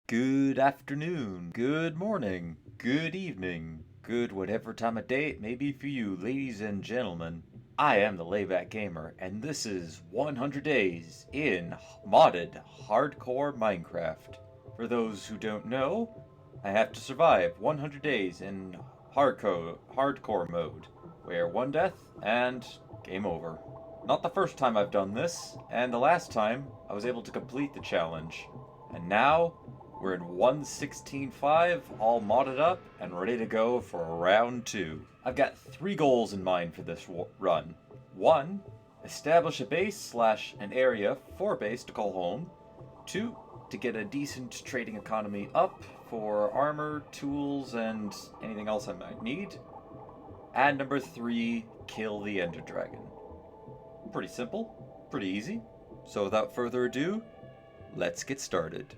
Good afternoon, good morning, good evening, good whatever time of day it may be for you, ladies and gentlemen. I am the Layback Gamer, and this is 100 Days in Modded Hardcore Minecraft. For those who don't know, I have to survive 100 days in hardcore mode, where one death and game over. Not the first time I've done this, and the last time I was able to complete the challenge. And now we're in 1.16.5, all modded up and ready to go for round 2. I've got 3 goals in mind for this run. 1. Establish a base slash an area for a base to call home. 2. To get a decent trading economy up for armor, tools, and anything else I might need. And number 3, kill the Ender Dragon. Pretty simple, pretty easy. So without further ado, let's get started.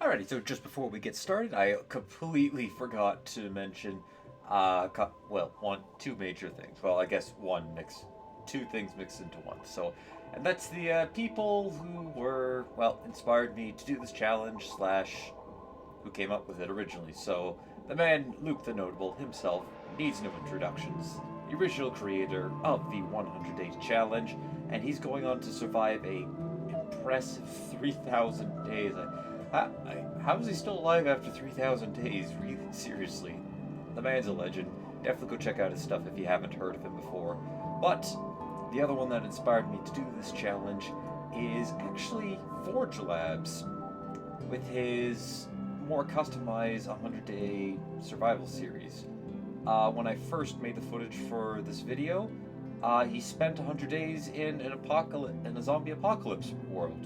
Alrighty, so just before we get started, I completely forgot to mention, two major things. Well, I guess two things mixed into one. So, and that's the people who were, inspired me to do this challenge / who came up with it originally. So, the man, Luke the Notable himself, needs no introductions. The original creator of the 100 Days Challenge, and he's going on to survive a impressive 3,000 days. How is he still alive after 3,000 days? Really, seriously. The man's a legend. Definitely go check out his stuff if you haven't heard of him before. But the other one that inspired me to do this challenge is actually Forge Labs, with his more customized 100-day survival series. When I first made the footage for this video, he spent 100 days in a zombie apocalypse world,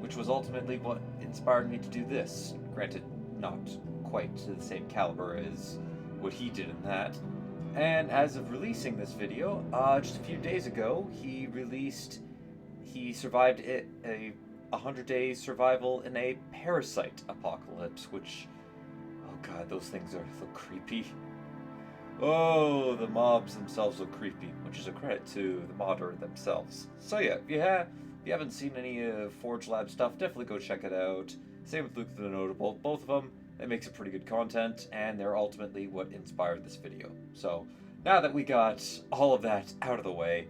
which was ultimately what inspired me to do this. Granted, not quite to the same caliber as what he did in that. And as of releasing this video, just a few days ago, he survived a 100 days survival in a parasite apocalypse, which, oh god, those things are so creepy. Oh, the mobs themselves look creepy, which is a credit to the modder themselves. So yeah, if you haven't seen any Forge Lab stuff, definitely go check it out. Same with Luke the Notable. Both of them, it makes a pretty good content, and they're ultimately what inspired this video. So, now that we got all of that out of the way,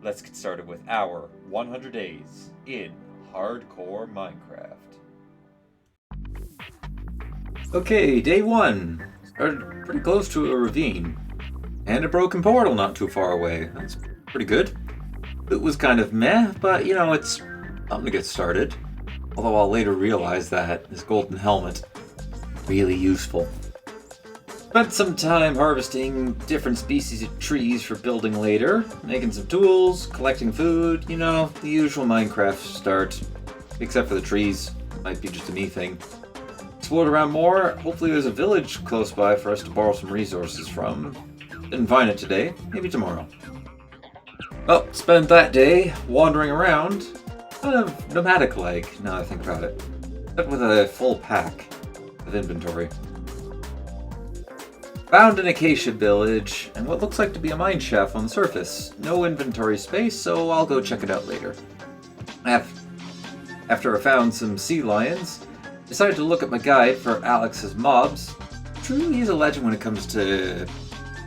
let's get started with our 100 days in hardcore Minecraft. Okay, day 1. Started pretty close to a ravine, and a broken portal not too far away. That's pretty good. It was kind of meh, but it's something to get started. Although I'll later realize that this golden helmet really useful. Spent some time harvesting different species of trees for building later, making some tools, collecting food, the usual Minecraft start. Except for the trees, might be just a me thing. Explored around more. Hopefully there's a village close by for us to borrow some resources from. Didn't find it today, maybe tomorrow. Well, spent that day wandering around, kind of nomadic-like, now that I think about it. But with a full pack of inventory. Found an acacia village, and what looks like to be a mine shaft on the surface. No inventory space, so I'll go check it out later. After I found some sea lions, decided to look at my guide for Alex's mobs. Truly, he's a legend when it comes to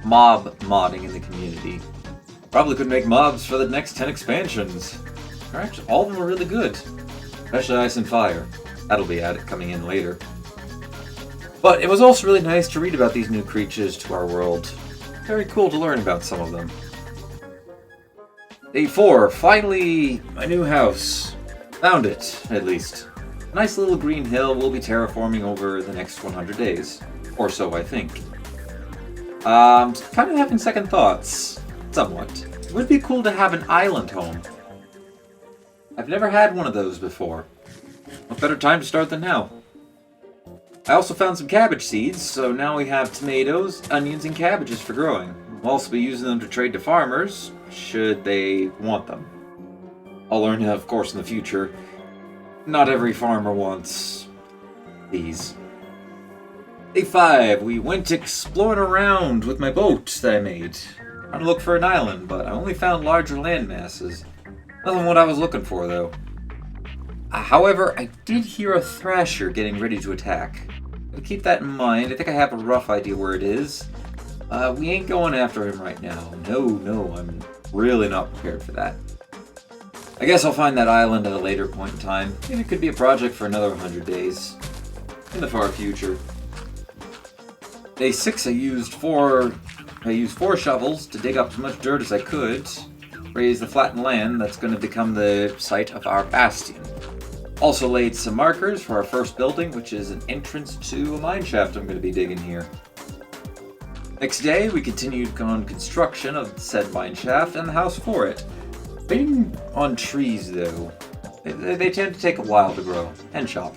mob modding in the community. Probably could make mobs for the next 10 expansions. Actually, all of them are really good. Especially Ice and Fire. That'll be at it coming in later. But it was also really nice to read about these new creatures to our world. Very cool to learn about some of them. Day 4. Finally, my new house. Found it, at least. A nice little green hill we'll be terraforming over the next 100 days. Or so, I think. Kind of having second thoughts. Somewhat. It would be cool to have an island home. I've never had one of those before. What better time to start than now? I also found some cabbage seeds, so now we have tomatoes, onions, and cabbages for growing. We'll also be using them to trade to farmers, should they want them. I'll learn, of course, in the future. Not every farmer wants these. Day 5, we went exploring around with my boat that I made. Trying to look for an island, but I only found larger land masses. Nothing what I was looking for, though. However, I did hear a thrasher getting ready to attack. But keep that in mind. I think I have a rough idea where it is. We ain't going after him right now. No, I'm really not prepared for that. I guess I'll find that island at a later point in time. Maybe it could be a project for another 100 days. In the far future. Day 6 I used 4 shovels to dig up as much dirt as I could. Raise the flattened land that's going to become the site of our bastion. Also laid some markers for our first building, which is an entrance to a mine shaft I'm going to be digging here. Next day, we continued on construction of said mine shaft and the house for it. Waiting on trees, though. They tend to take a while to grow and chop.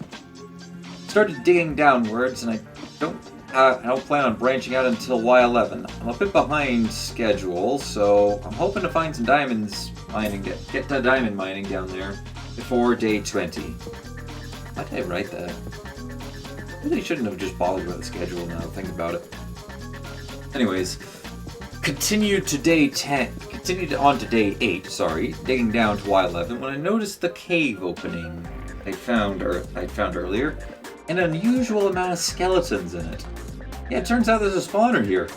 Started digging downwards, and I don't plan on branching out until Y11. I'm a bit behind schedule, so I'm hoping to find some diamonds mining, get to diamond mining down there before day 20. Why did I write that? I really shouldn't have just bothered with the schedule now, think about it. Anyways, continued on to day 8, digging down to Y11 when I noticed the cave opening I'd found earlier, and an unusual amount of skeletons in it. Yeah, it turns out there's a spawner here.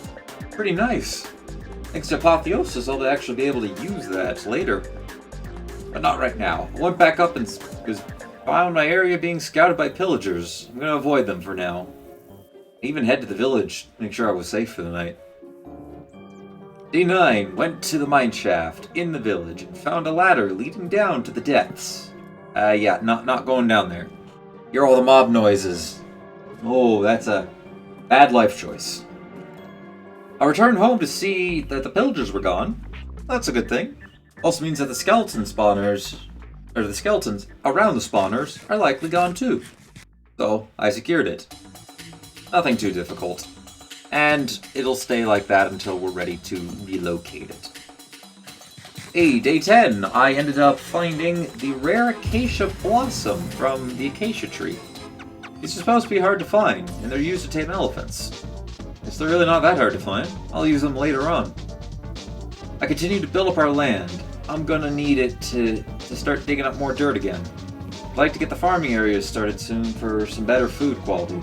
Pretty nice. Thanks to Apotheosis, I'll actually be able to use that later. But not right now. I went back up and found my area being scouted by pillagers. I'm going to avoid them for now. I even head to the village to make sure I was safe for the night. Day 9, went to the mine shaft in the village and found a ladder leading down to the depths. Yeah, not going down there. Hear all the mob noises. Oh, that's a bad life choice. I returned home to see that the pillagers were gone. That's a good thing. Also means that the skeletons around the spawners are likely gone too. So, I secured it. Nothing too difficult. And it'll stay like that until we're ready to relocate it. Hey, day 10, I ended up finding the rare acacia blossom from the acacia tree. These are supposed to be hard to find, and they're used to tame elephants. Guess they're really not that hard to find. I'll use them later on. I continue to build up our land. I'm gonna need it to start digging up more dirt again. I'd like to get the farming areas started soon for some better food quality.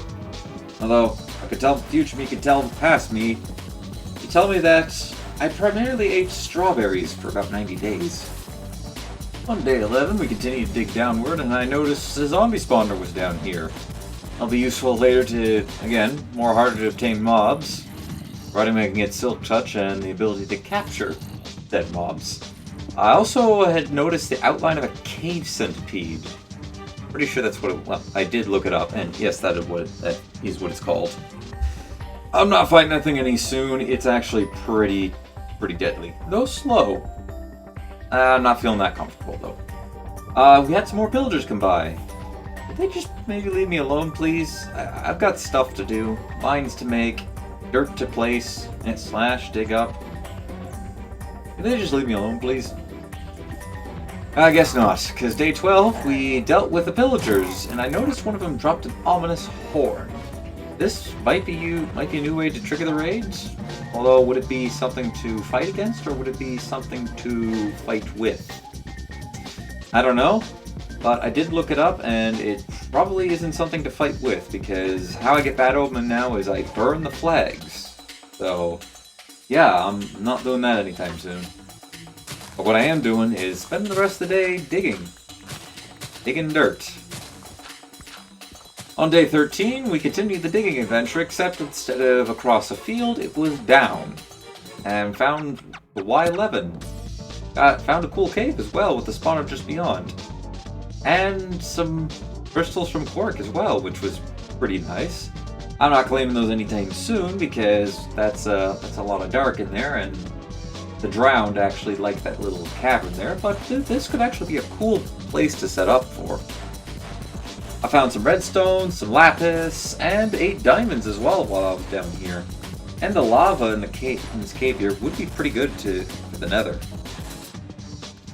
Although, I could tell the future me could tell past me. You tell me that I primarily ate strawberries for about 90 days. On day 11, we continued to dig downward, and I noticed a zombie spawner was down here. I'll be useful later to, again, more harder to obtain mobs, providing I can get Silk Touch and the ability to capture dead mobs. I also had noticed the outline of a cave centipede. Pretty sure that's what I did look it up, and yes, that is what it's called. I'm not fighting that thing any soon. It's actually pretty deadly, though slow. I'm not feeling that comfortable though. We had some more pillagers come by. Could they just maybe leave me alone, please? I've got stuff to do, mines to make, dirt to place, and / dig up. Can they just leave me alone, please? I guess not, because day 12 we dealt with the pillagers, and I noticed one of them dropped an ominous horn. This might be a new way to trigger the raids. Although, would it be something to fight against, or would it be something to fight with? I don't know, but I did look it up, and it probably isn't something to fight with, because how I get Bad Omen now is I burn the flags. So, yeah, I'm not doing that anytime soon. But what I am doing is spending the rest of the day digging dirt. On day 13, we continued the digging adventure, except instead of across a field, it was down. And found the Y11. Found a cool cave as well, with the spawner just beyond. And some crystals from Quark as well, which was pretty nice. I'm not claiming those anytime soon, because that's a lot of dark in there, and the Drowned actually like that little cavern there, but this could actually be a cool place to set up for. I found some redstone, some lapis, and 8 diamonds as well while I was down here. And the lava in this cave here would be pretty good for the Nether.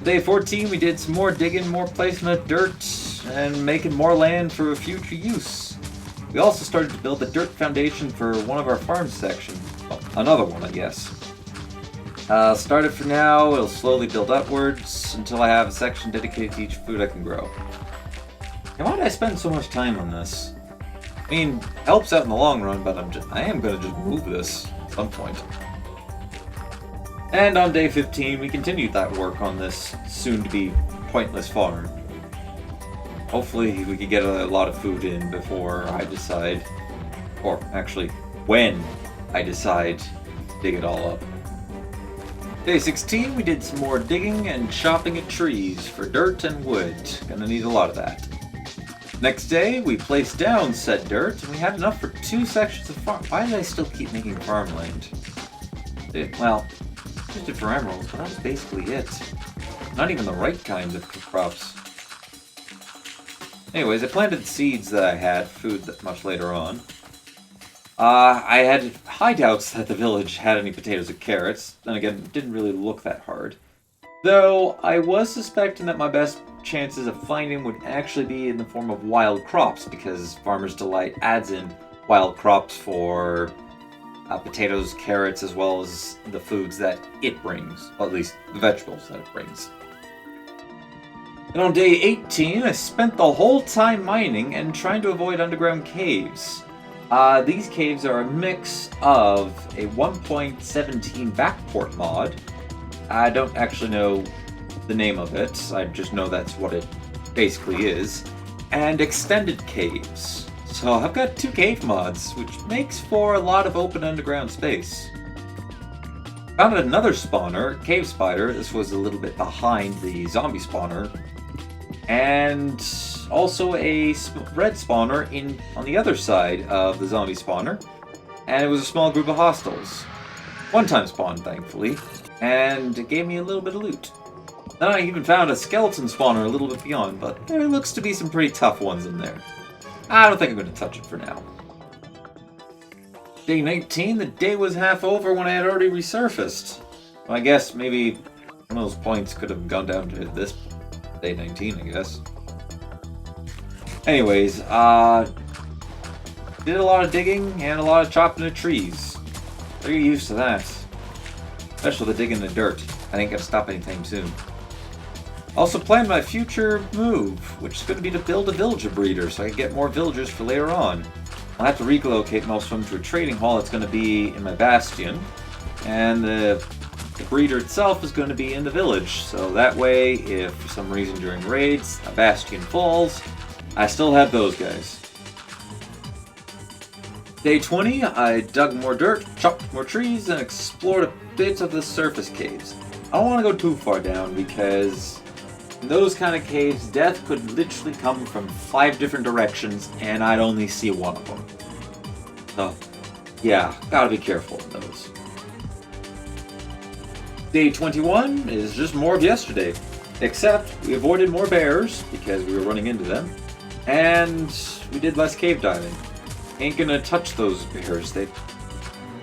Day 14, we did some more digging, more placement of dirt, and making more land for future use. We also started to build the dirt foundation for one of our farm sections. Well, another one, I guess. Started for now, it'll slowly build upwards until I have a section dedicated to each food I can grow. Why did I spend so much time on this? I mean, helps out in the long run, but I am gonna just move this at some point. And on day 15, we continued that work on this soon-to-be pointless farm. Hopefully we can get a lot of food in before I decide, or actually, when I decide to dig it all up. Day 16, we did some more digging and chopping at trees for dirt and wood. Gonna need a lot of that. Next day, we placed down said dirt, and we had enough for 2 sections of farm. Why did I still keep making farmland? Well, used it for emeralds, but that was basically it. Not even the right kinds of crops. Anyways, I planted seeds that I had, food that much later on. I had high doubts that the village had any potatoes or carrots. Then again, it didn't really look that hard. Though, I was suspecting that my best chances of finding would actually be in the form of wild crops, because Farmer's Delight adds in wild crops for potatoes, carrots, as well as the foods that it brings. Well, at least the vegetables that it brings. And on day 18, I spent the whole time mining and trying to avoid underground caves. These caves are a mix of a 1.17 backport mod. I don't actually know the name of it, I just know that's what it basically is. And extended caves. So I've got 2 cave mods, which makes for a lot of open underground space. Found another spawner, Cave Spider. This was a little bit behind the zombie spawner. And also a red spawner on the other side of the zombie spawner. And it was a small group of hostiles. One-time spawn, thankfully. And it gave me a little bit of loot. Then I even found a skeleton spawner a little bit beyond, but there looks to be some pretty tough ones in there. I don't think I'm going to touch it for now. Day 19, the day was half over when I had already resurfaced. Well, I guess maybe one of those points could have gone down to this day 19, I guess. Anyways, did a lot of digging and a lot of chopping of trees. They're used to that. Especially the digging the dirt. I ain't gonna stop anytime soon. Also planned my future move, which is going to be to build a villager breeder so I can get more villagers for later on. I'll have to relocate most of them to a trading hall that's going to be in my bastion, and the breeder itself is going to be in the village, so that way, if for some reason during raids a bastion falls, I still have those guys. Day 20, I dug more dirt, chopped more trees, and explored a bit of the surface caves. I don't want to go too far down because in those kind of caves, death could literally come from 5 different directions, and I'd only see one of them. So, yeah, gotta be careful in those. Day 21 is just more of yesterday, except we avoided more bears, because we were running into them, and we did less cave diving. Ain't gonna touch those bears,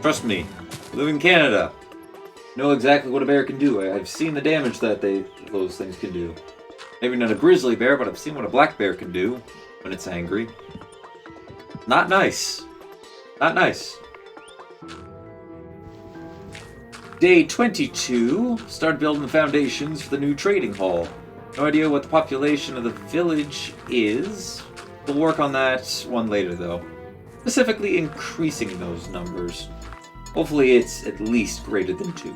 trust me, I live in Canada. Know exactly what a bear can do. I've seen the damage that those things can do. Maybe not a grizzly bear, but I've seen what a black bear can do when it's angry. Not nice. Not nice. Day 22, started building the foundations for the new trading hall. No idea what the population of the village is. We'll work on that one later though. Specifically increasing those numbers. Hopefully it's at least greater than 2.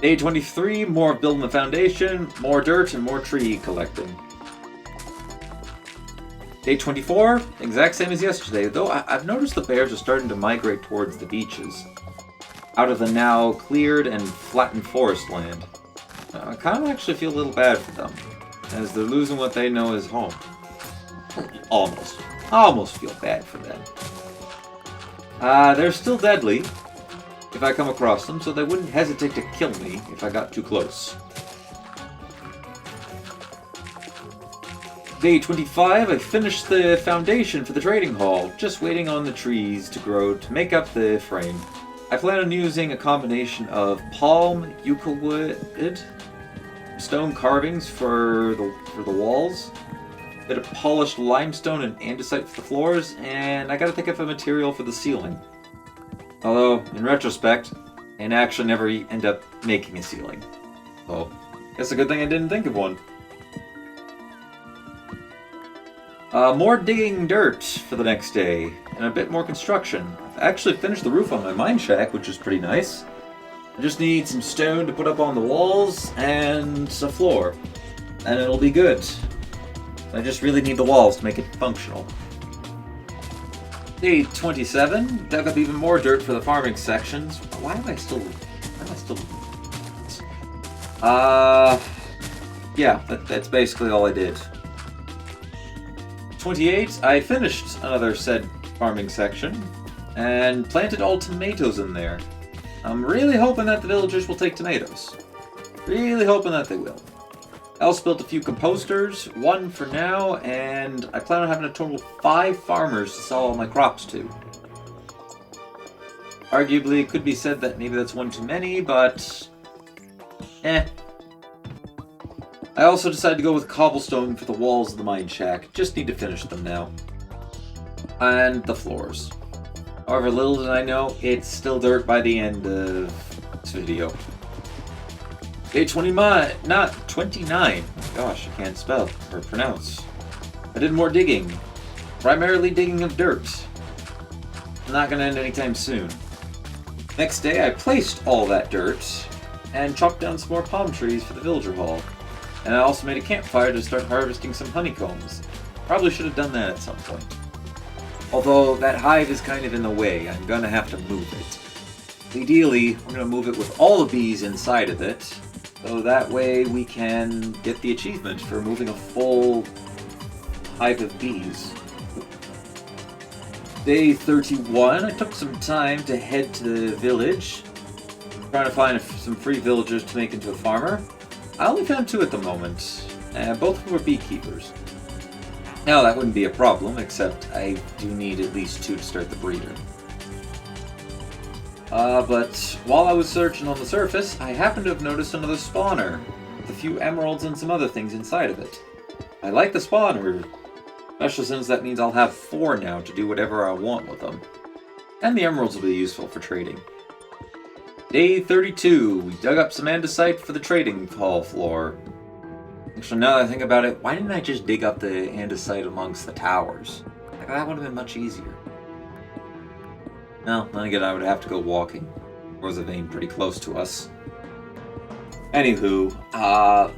Day 23, more building the foundation, more dirt, and more tree collecting. Day 24, exact same as yesterday, though I've noticed the bears are starting to migrate towards the beaches, out of the now cleared and flattened forest land. I kind of actually feel a little bad for them, as they're losing what they know as home. Almost. I almost feel bad for them. They're still deadly if I come across them, so they wouldn't hesitate to kill me if I got too close. Day 25, I finished the foundation for the trading hall, just waiting on the trees to grow to make up the frame. I plan on using a combination of palm, yucca wood, stone carvings for the walls, a bit of polished limestone and andesite for the floors, and I gotta think of a material for the ceiling. Although, in retrospect, I actually never end up making a ceiling. So, guess a good thing I didn't think of one. More digging dirt for the next day, and a bit more construction. I've actually finished the roof on my mine shack, which is pretty nice. I just need some stone to put up on the walls and a floor, and it'll be good. I just really need the walls to make it functional. Day 27, dug up even more dirt for the farming sections. Why am I still... Yeah, that's basically all I did. 28, I finished another said farming section, and planted all tomatoes in there. I'm really hoping that the villagers will take tomatoes. Really hoping that they will. I also built a few composters, one for now, and I plan on having a total of 5 farmers to sell all my crops to. Arguably, it could be said that maybe that's one too many, but... I also decided to go with cobblestone for the walls of the mine shack. Just need to finish them now. And the floors. However little did I know, it's still dirt by the end of this video. Day 29. Gosh, I can't spell or pronounce. I did more digging. Primarily digging of dirt. Not gonna end anytime soon. Next day I placed all that dirt and chopped down some more palm trees for the villager hall. And I also made a campfire to start harvesting some honeycombs. Probably should have done that at some point. Although that hive is kind of in the way, I'm gonna have to move it. Ideally, we're gonna move it with all the bees inside of it, so that way we can get the achievement for moving a full hive of bees. Day 31, I took some time to head to the village, trying to find some free villagers to make into a farmer. I only found 2 at the moment, and both of them were beekeepers. Now that wouldn't be a problem, except I do need at least 2 to start the breeder. But while I was searching on the surface, I happened to have noticed another spawner, with a few emeralds and some other things inside of it. I like the spawner, especially since that means I'll have 4 now to do whatever I want with them. And the emeralds will be useful for trading. Day 32, we dug up some andesite for the trading hall floor. Actually, now that I think about it, why didn't I just dig up the andesite amongst the towers? Like, that would have been much easier. No, then again, I would have to go walking. There was a vein pretty close to us. Anywho,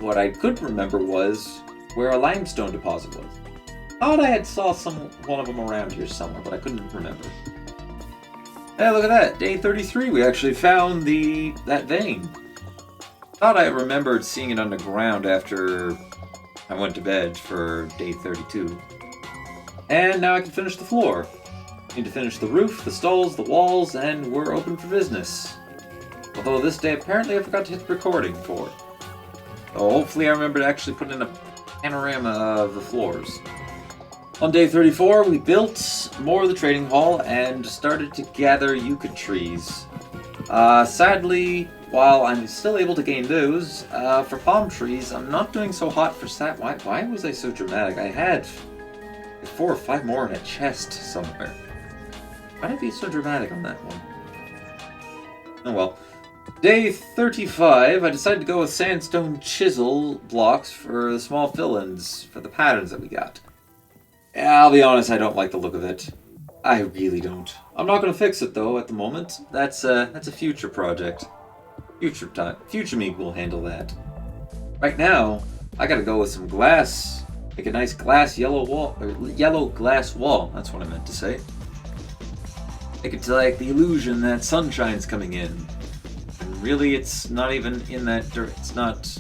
what I could remember was where a limestone deposit was. Thought I had saw one of them around here somewhere, but I couldn't remember. Hey, look at that! Day 33, we actually found that vein. Thought I remembered seeing it underground after I went to bed for day 32. And now I can finish the floor. Need to finish the roof, the stalls, the walls, and we're open for business. Although this day apparently I forgot to hit the recording for it. So hopefully I remember to actually put in a panorama of the floors. On day 34, we built more of the trading hall and started to gather yucca trees. Sadly, while I'm still able to gain those, for palm trees, I'm not doing so hot for sap. Why was I so dramatic? I had 4 or 5 more in a chest somewhere. Why did I be so dramatic on that one? Oh well. Day 35, I decided to go with sandstone chisel blocks for the small fill-ins for the patterns that we got. Yeah, I'll be honest, I don't like the look of it. I really don't. I'm not going to fix it though at the moment. That's a future project. Future time. Future me will handle that. Right now, I gotta go with some glass. Make a nice glass yellow wall, or yellow glass wall. That's what I meant to say. Make it to like the illusion that sunshine's coming in. And really, it's not even in that dirt. It's not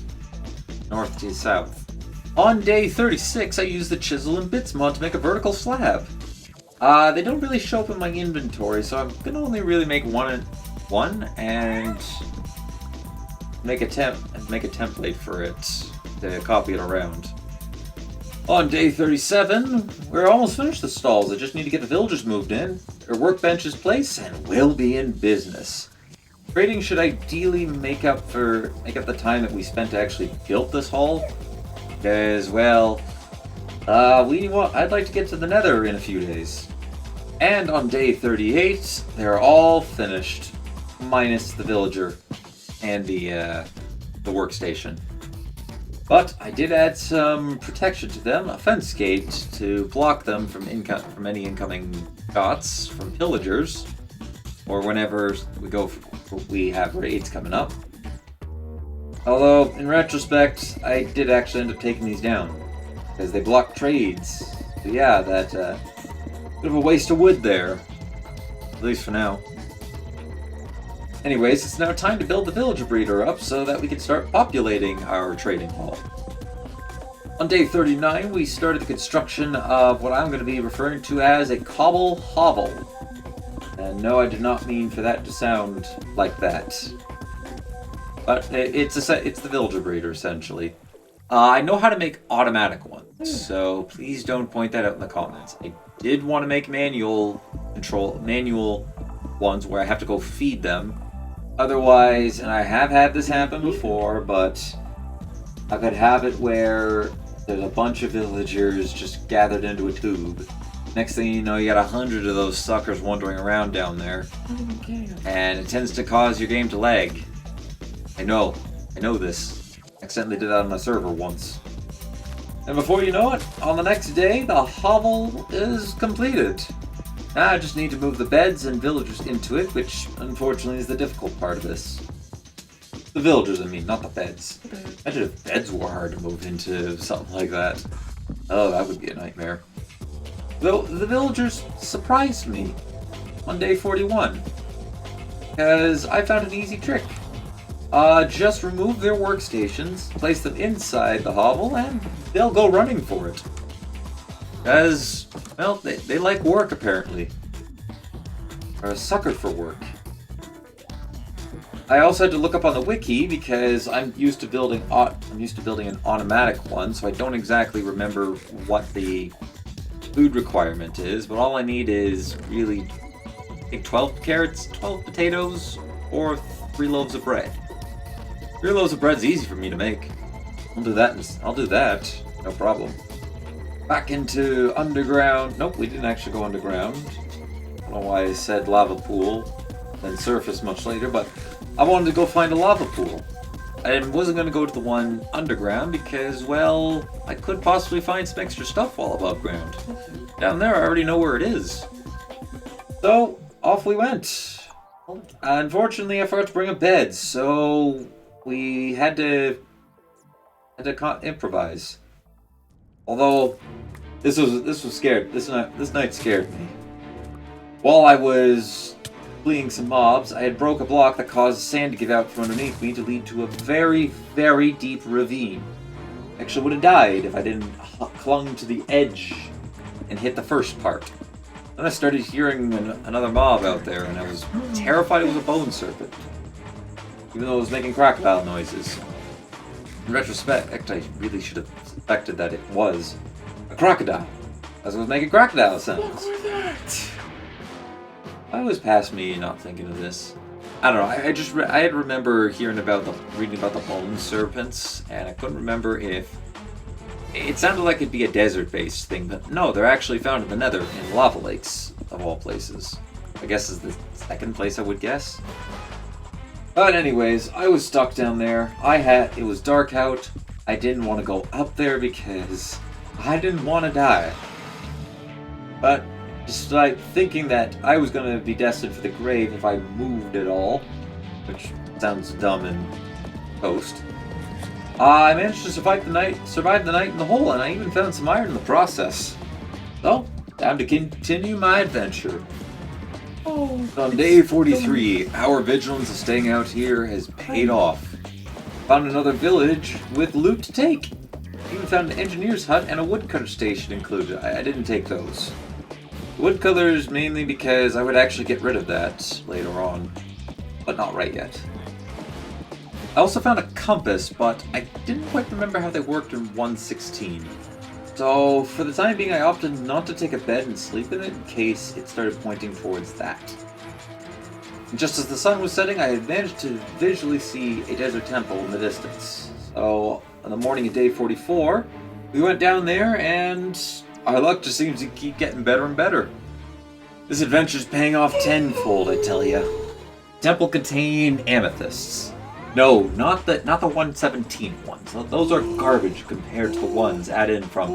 north to south. On day 36, I used the chisel and bits mod to make a vertical slab. They don't really show up in my inventory, so I'm gonna only really make one and make a template for it to copy it around. On day 37, we're almost finished the stalls. I just need to get the villagers moved in, their workbenches placed, and we'll be in business. Trading should ideally make up the time that we spent to actually build this hall. Because, well, I'd like to get to the Nether in a few days. And on day 38, they're all finished, minus the villager and the workstation. But I did add some protection to them, a fence gate to block them from any incoming shots from pillagers, or whenever we have raids coming up. Although, in retrospect, I did actually end up taking these down, because they block trades. So yeah, that bit of a waste of wood there, at least for now. Anyways, it's now time to build the villager breeder up so that we can start populating our trading hall. On day 39, we started the construction of what I'm going to be referring to as a cobble hovel. And no, I did not mean for that to sound like that. But it's the villager breeder, essentially. I know how to make automatic ones, so please don't point that out in the comments. I did want to make manual ones where I have to go feed them. Otherwise, and I have had this happen before, but I could have it where there's a bunch of villagers just gathered into a tube. Next thing you know, you got 100 of those suckers wandering around down there. And it tends to cause your game to lag. I know this. I accidentally did that on my server once. And before you know it, on the next day, the hovel is completed. Now I just need to move the beds and villagers into it, which unfortunately is the difficult part of this. The villagers, I mean, not the beds. Imagine if beds were hard to move into something like that. Oh, that would be a nightmare. Though the villagers surprised me on day 41, because I found an easy trick. Just remove their workstations, place them inside the hovel, and they'll go running for it. Because, well, they like work, apparently. They're a sucker for work. I also had to look up on the wiki because I'm used to building an automatic one, so I don't exactly remember what the food requirement is, but all I need is really, I think 12 carrots, 12 potatoes, or 3 loaves of bread. 3 loaves of bread's easy for me to make. I'll do that. No problem. Back into underground. Nope, we didn't actually go underground. I don't know why I said lava pool, then surface much later, but I wanted to go find a lava pool. I wasn't going to go to the one underground because, well, I could possibly find some extra stuff while above ground. Down there, I already know where it is. So, off we went. Unfortunately, I forgot to bring a bed, so we had to improvise. Although, this night scared me. While I was fleeing some mobs, I had broke a block that caused sand to give out from underneath me to lead to a very, very deep ravine. Actually would have died if I didn't clung to the edge and hit the first part. Then I started hearing another mob out there, and I was terrified it was a bone serpent, even though it was making crocodile noises. In retrospect, I really should have suspected that it was a crocodile, as it was making crocodile sounds. What was that? I was past me not thinking of this. I don't know. I remember reading about the bone serpents, and I couldn't remember if it sounded like it'd be a desert-based thing, but no, they're actually found in the Nether in lava lakes of all places. I guess is the second place I would guess. But anyways, I was stuck down there. It was dark out. I didn't want to go up there because I didn't want to die. But just like thinking that I was going to be destined for the grave if I moved at all, which sounds dumb and toast, I managed to survive the night in the hole, and I even found some iron in the process. So, time to continue my adventure. On day 43, our vigilance of staying out here has paid off. Found another village with loot to take. Even found an engineer's hut and a woodcutter station included. I didn't take those. Woodcutters mainly because I would actually get rid of that later on, but not right yet. I also found a compass, but I didn't quite remember how they worked in 1.16. So, for the time being, I opted not to take a bed and sleep in it in case it started pointing towards that. And just as the sun was setting, I had managed to visually see a desert temple in the distance. So, on the morning of day 44, we went down there, and our luck just seems to keep getting better and better. This adventure's paying off tenfold, I tell ya. The temple contained amethysts. No, not the 117 ones. Those are garbage compared to the ones added in from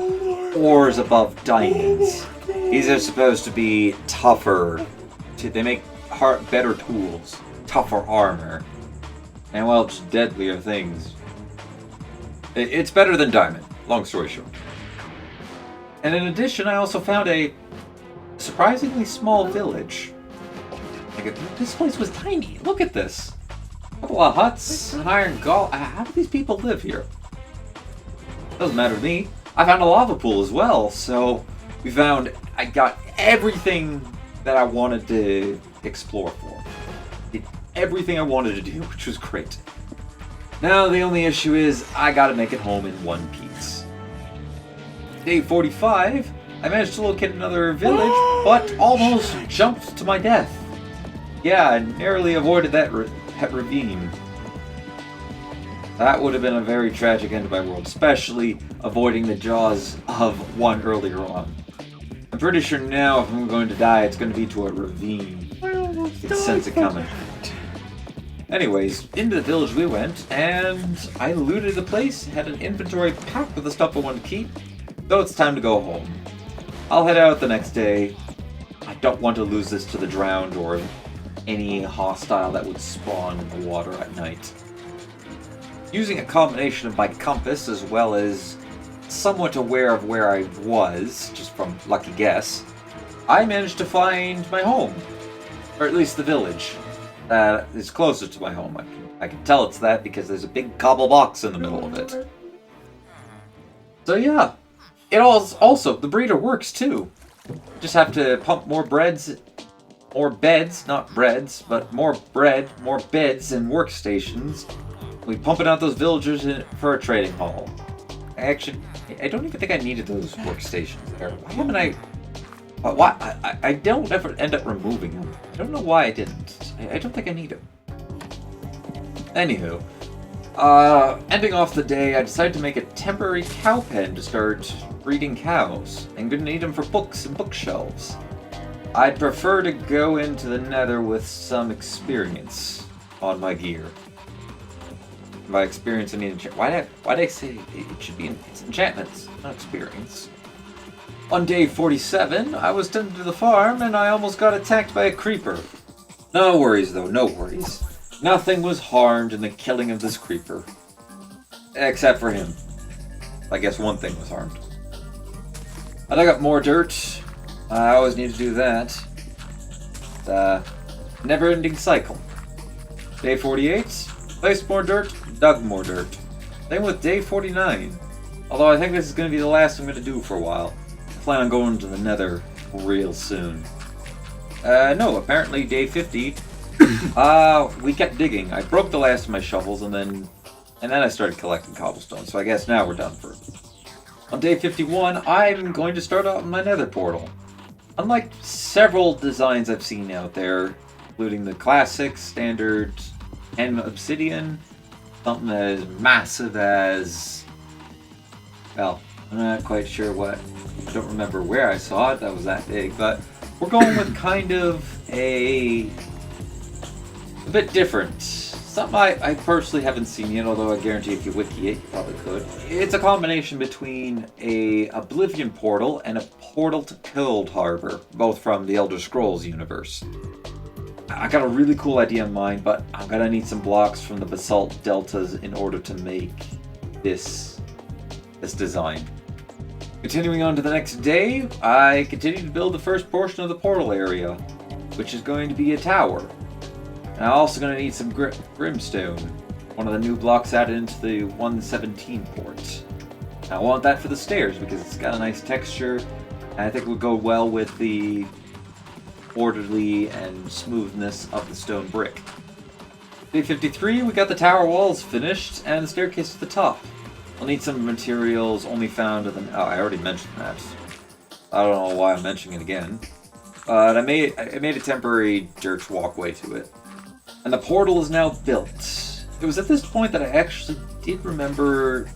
ores above diamonds. These are supposed to be tougher. They make better tools, tougher armor, and well, just deadlier things. It's better than diamond. Long story short. And in addition, I also found a surprisingly small village. This place was tiny. Look at this. A couple of huts, an iron gall. How do these people live here? Doesn't matter to me. I found a lava pool as well, so I got everything that I wanted to explore for. Did everything I wanted to do, which was great. Now the only issue is I gotta make it home in one piece. Day 45, I managed to locate another village, but almost jumped to my death. Yeah, I narrowly avoided that ravine. That would have been a very tragic end to my world, especially avoiding the jaws of one earlier on. I'm pretty sure now if I'm going to die, it's going to be to a ravine. I can sense it coming. Anyways, into the village we went, and I looted the place, had an inventory packed with the stuff I wanted to keep, so it's time to go home. I'll head out the next day. I don't want to lose this to the drowned or any hostile that would spawn in the water at night. Using a combination of my compass as well as somewhat aware of where I was, just from lucky guess, I managed to find my home. Or at least the village that is closest to my home. I can tell it's that because there's a big cobble box in the middle of it. So yeah, it also the breeder works too. Just have to pump more beds, not breads, but more bread, more beds and workstations. We pumping out those villagers for a trading hall. I don't even think I needed those workstations there. Why haven't I? Why I don't ever end up removing them. I don't know why I didn't. I don't think I need them. Anywho, ending off the day, I decided to make a temporary cow pen to start breeding cows. I'm gonna need them for books and bookshelves. I'd prefer to go into the Nether with some experience on my gear. By experience, I mean why'd I say it should be it's enchantments, not experience? On day 47, I was tending to the farm and I almost got attacked by a creeper. No worries though, no worries. Nothing was harmed in the killing of this creeper. Except for him. I guess one thing was harmed. I dug up more dirt. I always need to do that. Never-ending cycle. Day 48, placed more dirt, dug more dirt. Same with day 49. Although I think this is going to be the last I'm going to do for a while. I plan on going to the Nether real soon. No, apparently day 50, we kept digging. I broke the last of my shovels and then I started collecting cobblestone, so I guess now we're done for. On day 51, I'm going to start out my Nether portal. Unlike several designs I've seen out there, including the classic, standard, and obsidian, something as massive as, well, I'm not quite sure what, I don't remember where I saw it that was that big, but we're going with kind of a bit different. Something I personally haven't seen yet, although I guarantee if you wiki it, you probably could. It's a combination between a Oblivion portal and a portal to Cold Harbor, both from the Elder Scrolls universe. I got a really cool idea in mind, but I'm gonna need some blocks from the basalt deltas in order to make this design. Continuing on to the next day, I continue to build the first portion of the portal area, which is going to be a tower. And I'm also going to need some brimstone, one of the new blocks added into the 117 port. And I want that for the stairs because it's got a nice texture, and I think it would go well with the orderly and smoothness of the stone brick. Day 53, we got the tower walls finished and the staircase to the top. I'll need some materials only found in the... Oh, I already mentioned that. I don't know why I'm mentioning it again. But I made a temporary dirt walkway to it. And the portal is now built. It was at this point that I actually did remember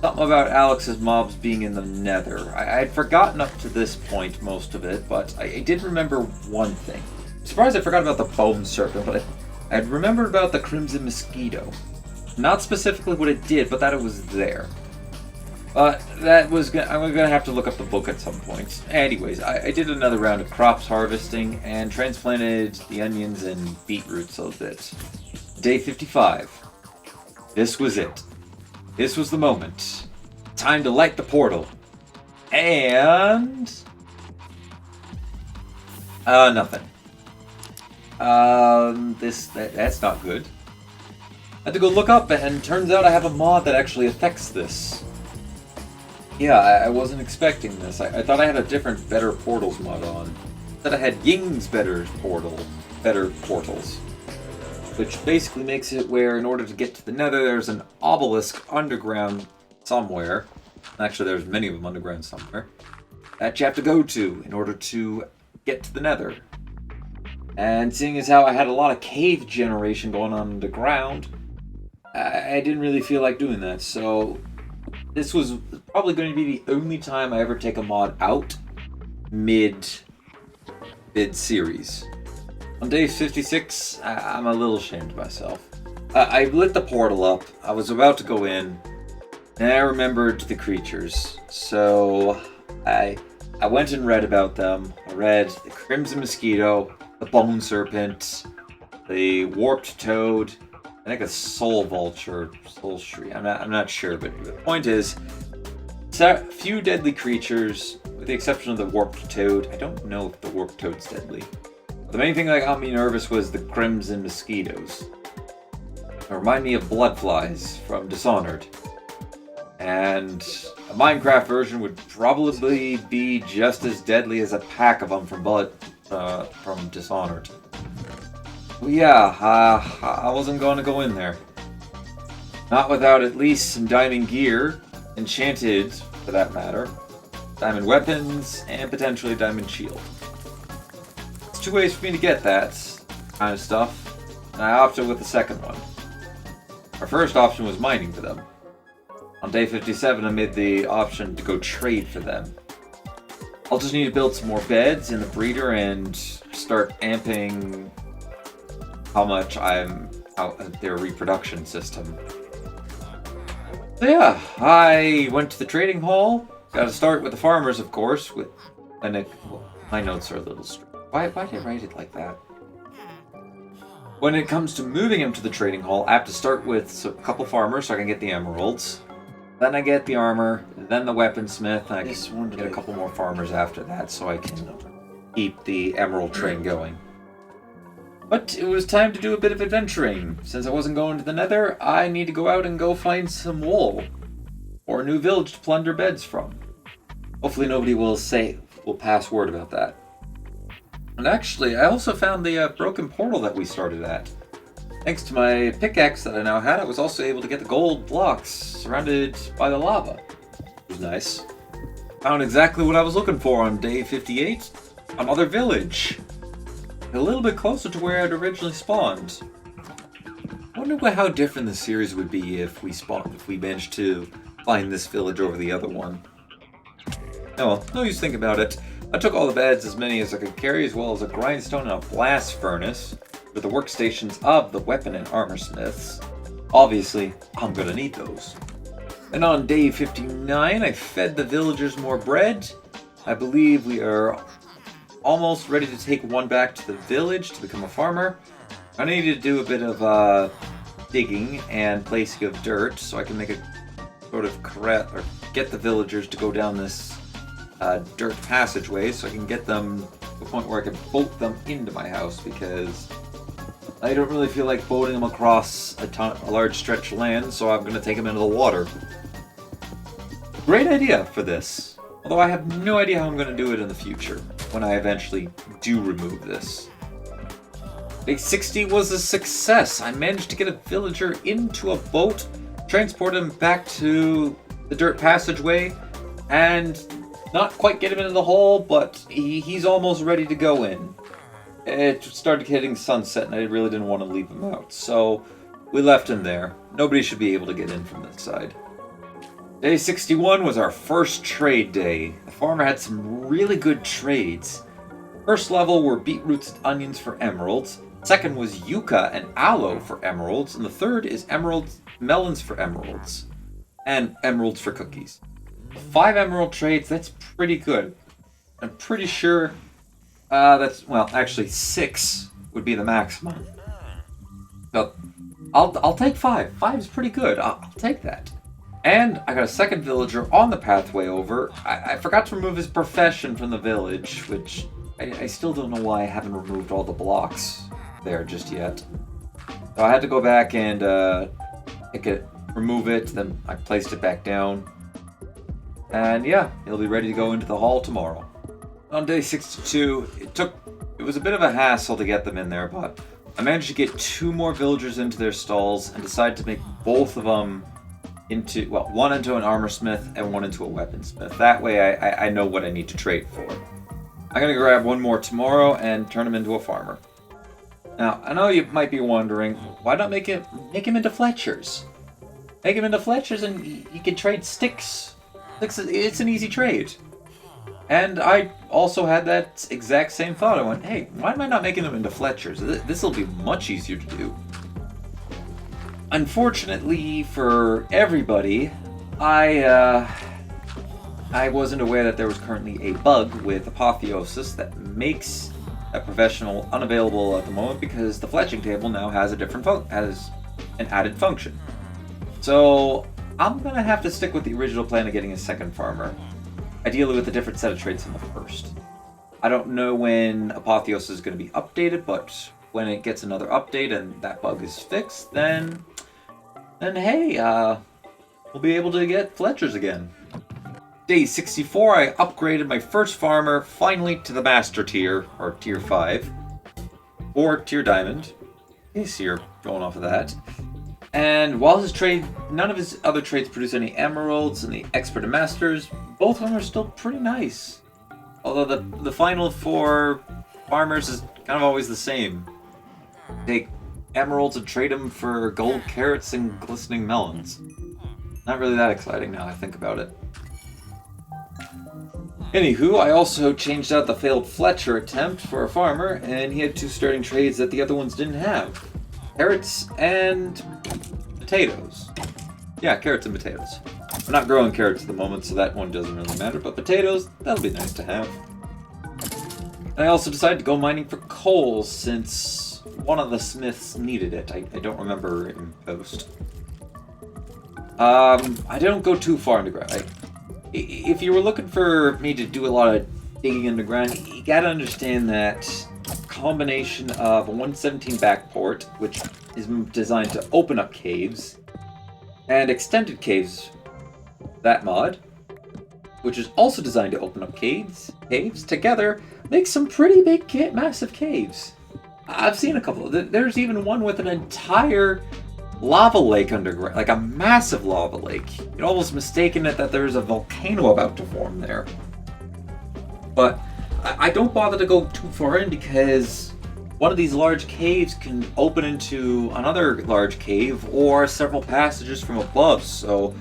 something about Alex's mobs being in the Nether. I had forgotten up to this point most of it, but I did remember one thing. I'm surprised I forgot about the bone serpent, but I'd remembered about the Crimson Mosquito. Not specifically what it did, but that it was there. I'm gonna have to look up the book at some point. Anyways, I did another round of crops harvesting and transplanted the onions and beetroots a bit. Day 55. This was it. This was the moment. Time to light the portal. And... nothing. That's not good. I had to go look up, and turns out I have a mod that actually affects this. Yeah, I wasn't expecting this. I thought I had a different Better Portals mod on. That I had Ying's Better Portals. Which basically makes it where in order to get to the Nether, there's an obelisk underground somewhere. Actually, there's many of them underground somewhere. That you have to go to in order to get to the Nether. And seeing as how I had a lot of cave generation going on underground, I didn't really feel like doing that. So this was probably going to be the only time I ever take a mod out mid-series. On day 56, I'm a little ashamed of myself. I lit the portal up, I was about to go in, and I remembered the creatures. So I went and read about them. I read the Crimson Mosquito, the Bone Serpent, the Warped Toad, I think a Soul Vulture, Soul Shriek. I'm not sure, but the point is, few deadly creatures, with the exception of the Warped Toad. I don't know if the Warped Toad's deadly. The main thing that got me nervous was the Crimson Mosquitoes. They remind me of Bloodflies from Dishonored. And a Minecraft version would probably be just as deadly as a pack of them from Dishonored. Well, yeah, I wasn't going to go in there. Not without at least some diamond gear, enchanted for that matter, diamond weapons, and potentially a diamond shield. There's two ways for me to get that kind of stuff, and I opted with the second one. Our first option was mining for them. On day 57, I made the option to go trade for them. I'll just need to build some more beds in the breeder and start amping how much I'm out at their reproduction system. So yeah, I went to the trading hall. Got to start with the farmers, of course. My notes are a little strange. Why did I write it like that? When it comes to moving him to the trading hall, I have to start with a couple farmers so I can get the emeralds. Then I get the armor, then the weaponsmith, and I can get a couple more farmers after that so I can keep the emerald train going. But it was time to do a bit of adventuring. Since I wasn't going to the Nether, I need to go out and go find some wool. Or a new village to plunder beds from. Hopefully nobody will pass word about that. And actually, I also found the broken portal that we started at. Thanks to my pickaxe that I now had, I was also able to get the gold blocks surrounded by the lava. It was nice. Found exactly what I was looking for on day 58. Another village. A little bit closer to where I'd originally spawned. I wonder how different the series would be if we managed to find this village over the other one. Oh well, no use thinking about it. I took all the beds, as many as I could carry, as well as a grindstone and a blast furnace for the workstations of the weapon and armor smiths. Obviously, I'm gonna need those. And on day 59, I fed the villagers more bread. I believe we are almost ready to take one back to the village to become a farmer. I need to do a bit of digging and placing of dirt so I can make a sort of get the villagers to go down this dirt passageway so I can get them to the point where I can boat them into my house, because I don't really feel like boating them across a large stretch of land, so I'm going to take them into the water. Great idea for this, although I have no idea how I'm going to do it in the future, when I eventually do remove this. Day 60 was a success. I managed to get a villager into a boat, transport him back to the dirt passageway, and not quite get him into the hole, but he's almost ready to go in. It started hitting sunset, and I really didn't want to leave him out, so we left him there. Nobody should be able to get in from this side. Day 61 was our first trade day. The farmer had some really good trades. First level were beetroots and onions for emeralds. Second was yucca and aloe for emeralds, and the third is melons for emeralds, and emeralds for cookies. 5 emerald trades, that's pretty good. I'm pretty sure well, actually 6 would be the maximum. So I'll take 5. 5 is pretty good. I'll take that. And I got a second villager on the pathway over. I forgot to remove his profession from the village, which I still don't know why I haven't removed all the blocks there just yet. So I had to go back and remove it, then I placed it back down. And yeah, he'll be ready to go into the hall tomorrow. On day 62, it was a bit of a hassle to get them in there, but I managed to get 2 more villagers into their stalls and decided to make both of them into, well, one into an armor smith and one into a weaponsmith. That way I know what I need to trade for. I'm going to grab one more tomorrow and turn him into a farmer. Now, I know you might be wondering, why not make him into Fletchers? Make him into Fletchers and you can trade sticks. It's an easy trade. And I also had that exact same thought. I went, hey, why am I not making them into Fletchers? This will be much easier to do. Unfortunately for everybody, I wasn't aware that there was currently a bug with Apotheosis that makes a professional unavailable at the moment because the fletching table now has has an added function. So I'm gonna have to stick with the original plan of getting a second farmer, ideally with a different set of traits than the first. I don't know when Apotheosis is going to be updated, but when it gets another update and that bug is fixed, then hey, we'll be able to get Fletchers again. Day 64, I upgraded my first farmer finally to the Master tier, or Tier 5, or Tier Diamond, in case you're going off of that. And while none of his other trades produce any emeralds, and the Expert and Masters, both of them are still pretty nice. Although the final for farmers is kind of always the same. Take emeralds and trade them for gold carrots and glistening melons. Not really that exciting now I think about it. Anywho, I also changed out the failed Fletcher attempt for a farmer, and he had 2 starting trades that the other ones didn't have. Carrots and potatoes. Yeah, carrots and potatoes. I'm not growing carrots at the moment, so that one doesn't really matter, but potatoes, that'll be nice to have. And I also decided to go mining for coal, since one of the smiths needed it. I don't remember in post. I don't go too far underground. If you were looking for me to do a lot of digging underground, you gotta understand that combination of a 117 backport, which is designed to open up caves, and extended caves, that mod, which is also designed to open up caves together makes some pretty big, massive caves. I've seen a couple. There's even one with an entire lava lake underground, like a massive lava lake. You'd almost mistaken it that there's a volcano about to form there. But I don't bother to go too far in because one of these large caves can open into another large cave or several passages from above. So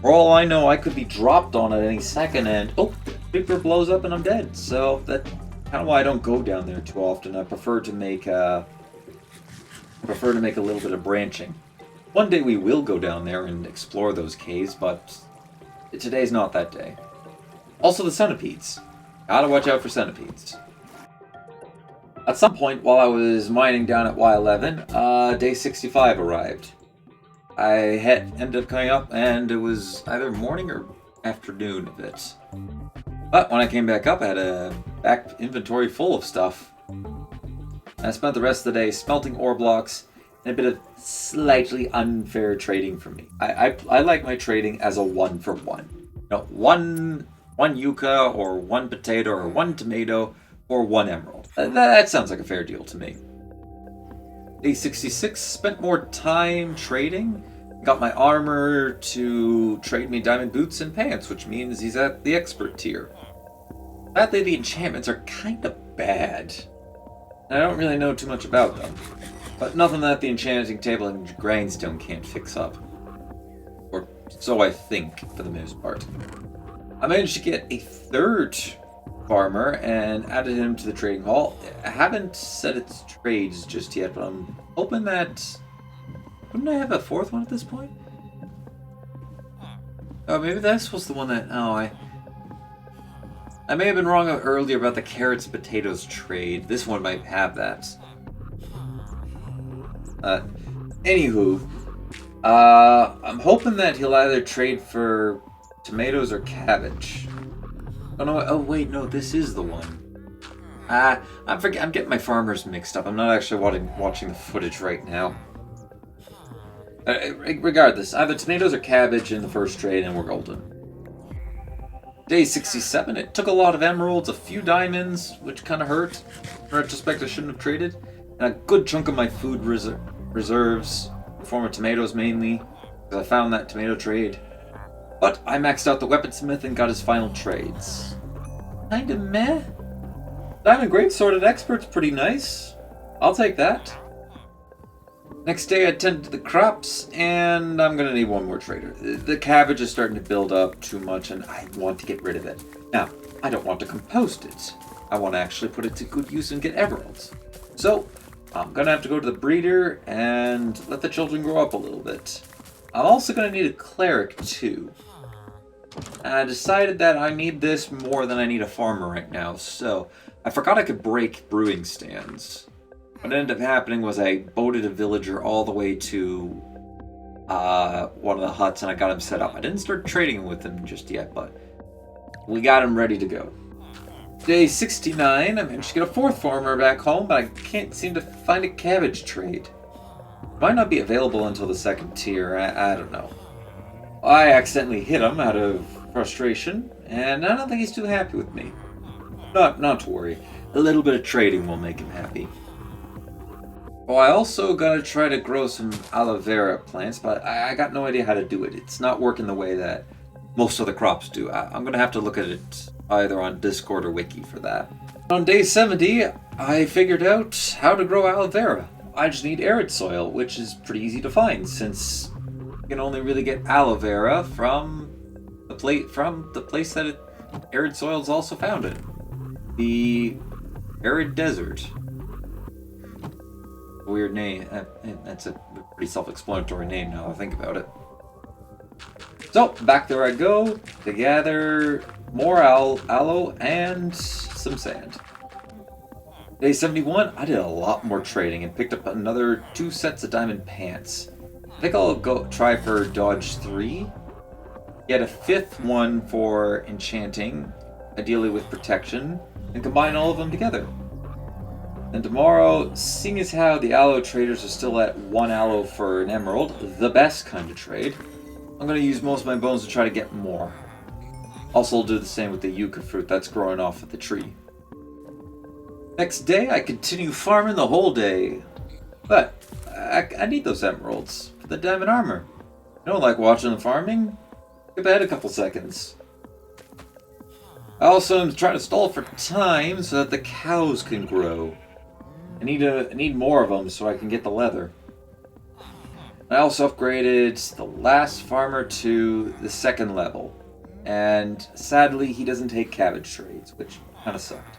for all I know, I could be dropped on at any second and the creeper blows up and I'm dead. So that's kind of why I don't go down there too often. I prefer to make a little bit of branching. One day we will go down there and explore those caves, but today's not that day. Also the centipedes. Gotta watch out for centipedes. At some point while I was mining down at Y11, day 65 arrived. I ended up coming up and it was either morning or afternoon of it. But when I came back up, I had a back inventory full of stuff. I spent the rest of the day smelting ore blocks and a bit of slightly unfair trading for me. I like my trading as a 1-for-1. You know, one yucca or 1 potato or 1 tomato or 1 emerald. That sounds like a fair deal to me. Day 66, spent more time trading. Got my armor to trade me diamond boots and pants, which means he's at the expert tier. Sadly, the enchantments are kind of bad. I don't really know too much about them, but nothing that the enchanting table and grindstone can't fix up. Or so I think, for the most part. I managed to get a third farmer and added him to the trading hall. I haven't set its trades just yet, but I'm hoping that... Wouldn't I have a fourth one at this point? Oh, maybe this was the one that... Oh, I may have been wrong earlier about the carrots and potatoes trade. This one might have that. Anywho, I'm hoping that he'll either trade for tomatoes or cabbage. Oh no! Oh wait, no, this is the one. I'm getting my farmers mixed up. I'm not actually watching the footage right now. Regardless, either tomatoes or cabbage in the first trade, and we're golden. Day 67. It took a lot of emeralds, a few diamonds, which kind of hurt. In retrospect, I shouldn't have traded, and a good chunk of my food reserves, in the form of tomatoes mainly, because I found that tomato trade. But I maxed out the weaponsmith and got his final trades. Kinda meh. Diamond Greatsword at Expert's pretty nice. I'll take that. Next day I tended to the crops, and I'm gonna need one more trader. The cabbage is starting to build up too much, and I want to get rid of it. Now, I don't want to compost it. I want to actually put it to good use and get emeralds. So, I'm gonna have to go to the breeder and let the children grow up a little bit. I'm also gonna need a cleric too. And I decided that I need this more than I need a farmer right now, so I forgot I could break brewing stands. What ended up happening was I boated a villager all the way to one of the huts, and I got him set up. I didn't start trading with him just yet, but we got him ready to go. Day 69, I managed to get a fourth farmer back home, but I can't seem to find a cabbage trade. Might not be available until the second tier, I don't know. I accidentally hit him out of frustration, and I don't think he's too happy with me. Not to worry, a little bit of trading will make him happy. Oh, I also gotta try to grow some aloe vera plants, but I got no idea how to do it. It's not working the way that most other crops do. I'm gonna have to look at it either on Discord or Wiki for that. On day 70, I figured out how to grow aloe vera. I just need arid soil, which is pretty easy to find since you can only really get aloe vera from the place that arid soil is also found in. The arid desert. Weird name. That's a pretty self-explanatory name now I think about it. So, back there I go to gather more aloe and some sand. Day 71, I did a lot more trading and picked up another 2 sets of diamond pants. I think I'll go try for dodge 3. Get a 5th one for enchanting, ideally with protection, and combine all of them together. And tomorrow, seeing as how the aloe traders are still at 1 aloe for an emerald, the best kind of trade, I'm going to use most of my bones to try to get more. Also, I'll do the same with the yucca fruit that's growing off of the tree. Next day, I continue farming the whole day. But, I need those emeralds for the diamond armor. You don't like watching the farming? Skip ahead a couple seconds. I also am trying to stall for time so that the cows can grow. I need more of them so I can get the leather. I also upgraded the last farmer to the 2nd level. And sadly, he doesn't take cabbage trades, which kind of sucked.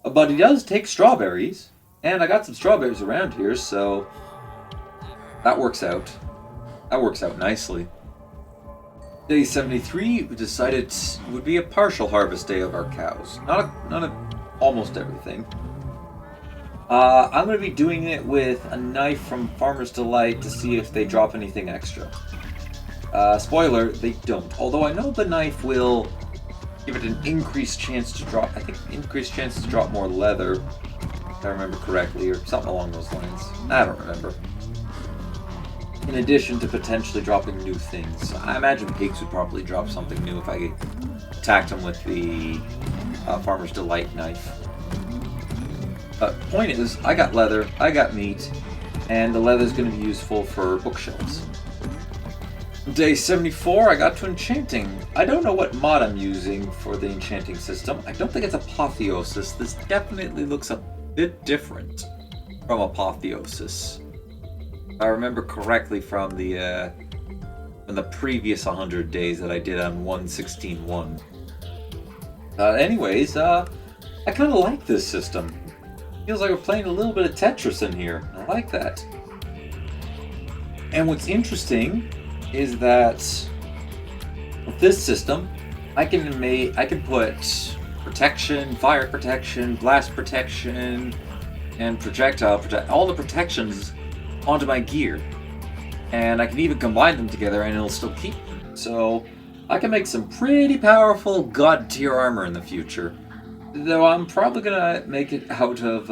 But he does take strawberries. And I got some strawberries around here, so that works out. That works out nicely. Day 73, we decided it would be a partial harvest day of our cows. Not almost everything. I'm going to be doing it with a knife from Farmer's Delight to see if they drop anything extra. Spoiler, they don't. Although I know the knife will give it an increased chance to drop, I think increased chance to drop more leather, if I remember correctly, or something along those lines. I don't remember. In addition to potentially dropping new things. I imagine pigs would probably drop something new if I attacked them with the Farmer's Delight knife. Point is, I got leather, I got meat, and the leather is going to be useful for bookshelves. Day 74, I got to Enchanting. I don't know what mod I'm using for the enchanting system. I don't think it's Apotheosis. This definitely looks a bit different from Apotheosis. If I remember correctly from the previous 100 days that I did on 1.16.1. Anyways, I kind of like this system. Feels like we're playing a little bit of Tetris in here. I like that. And what's interesting is that with this system, I can put protection, fire protection, blast protection, and projectile protect, all the protections onto my gear. And I can even combine them together and it'll still keep them. So I can make some pretty powerful god tier armor in the future. Though I'm probably gonna make it out of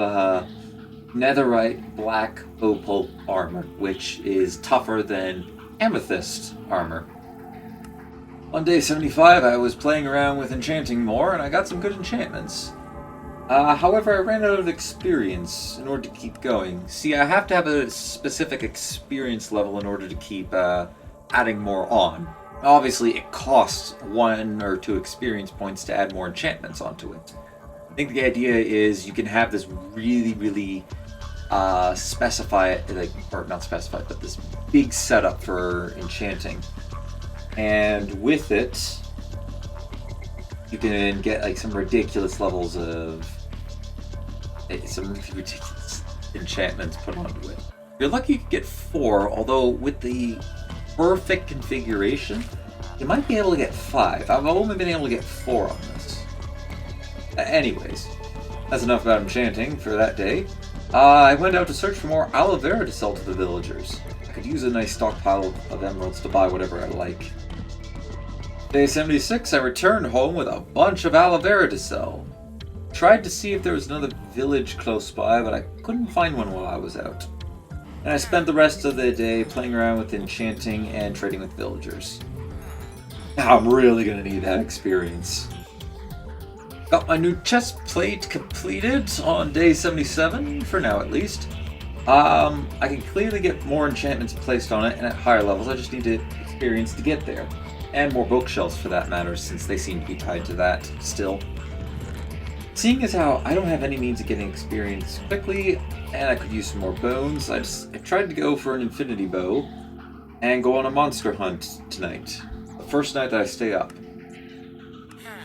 netherite black opal armor, which is tougher than amethyst armor. On day 75 I was playing around with enchanting more and I got some good enchantments. However, I ran out of experience in order to keep going. See, I have to have a specific experience level in order to keep adding more on. Obviously, it costs 1 or 2 experience points to add more enchantments onto it. I think the idea is you can have this really specified, or not specified, but this big setup for enchanting. And with it, you can get like some ridiculous levels of some ridiculous enchantments put onto it. You're lucky you could get 4, although with the perfect configuration, you might be able to get 5. I've only been able to get 4 on this. Anyways, that's enough about enchanting for that day. I went out to search for more aloe vera to sell to the villagers. I could use a nice stockpile of emeralds to buy whatever I like. Day 76, I returned home with a bunch of aloe vera to sell. Tried to see if there was another village close by, but I couldn't find one while I was out. And I spent the rest of the day playing around with enchanting and trading with villagers. Now I'm really gonna need that experience. Got my new chest plate completed on day 77, for now at least. I can clearly get more enchantments placed on it and at higher levels. I just need to experience to get there. And more bookshelves for that matter, since they seem to be tied to that still. Seeing as how I don't have any means of getting experience quickly, and I could use some more bones, I tried to go for an infinity bow and go on a monster hunt tonight. The first night that I stay up.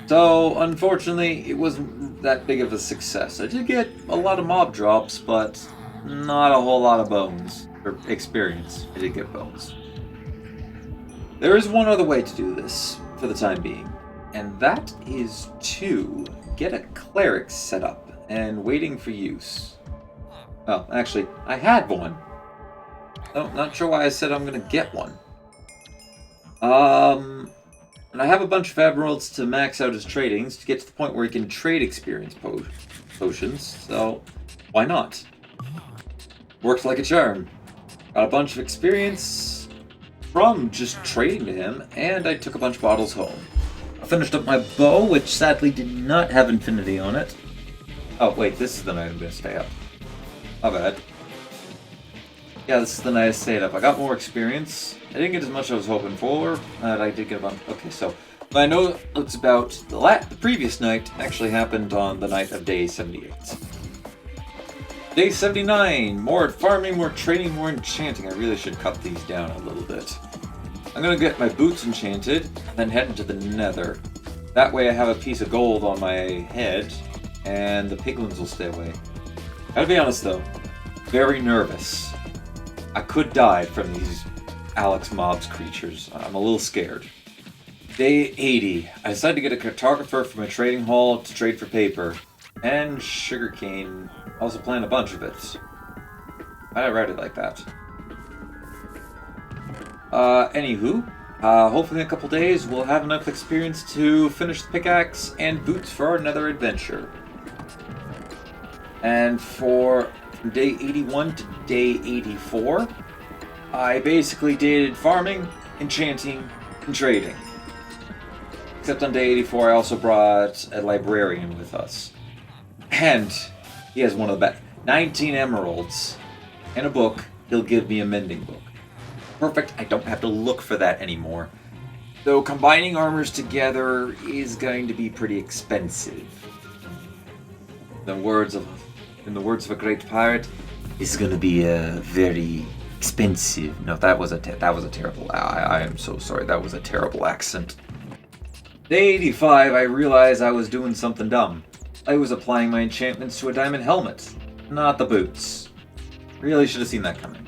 So, unfortunately, it wasn't that big of a success. I did get a lot of mob drops, but not a whole lot of bones, or experience. I did get bones. There is one other way to do this, for the time being, and that is to get a cleric set up and waiting for use. Well, actually, I had one. Oh, not sure why I said I'm gonna get one. And I have a bunch of emeralds to max out his tradings to get to the point where he can trade experience potions, so why not? Worked like a charm. Got a bunch of experience from just trading to him, and I took a bunch of bottles home. I finished up my bow, which sadly did not have infinity on it. Oh wait, this is the night I'm gonna stay up. My bad. Yeah, this is the night I stayed up. I got more experience. I didn't get as much as I was hoping for, but I did get a bunch. Okay, so I know it's about the previous night actually happened on the night of day 78. Day 79, more farming, more trading, more enchanting. I really should cut these down a little bit. I'm gonna get my boots enchanted, then head into the Nether. That way I have a piece of gold on my head, and the piglins will stay away. Gotta be honest though, very nervous. I could die from these Alex Mobs creatures. I'm a little scared. Day 80, I decided to get a cartographer from a trading hall to trade for paper. And sugarcane. I also plant a bunch of it. Why did I write it like that? Anywho, hopefully in a couple days we'll have enough experience to finish the pickaxe and boots for another adventure. And from day 81 to day 84, I basically did farming, enchanting, and trading. Except on day 84 I also brought a librarian with us. And he has one of the best. 19 emeralds and a book. He'll give me a mending book. Perfect. I don't have to look for that anymore. Though combining armors together is going to be pretty expensive. In the words of a great pirate, it's going to be very expensive. No, that was a terrible. I am so sorry. That was a terrible accent. Day 85, I realized I was doing something dumb. I was applying my enchantments to a diamond helmet, not the boots. Really should have seen that coming.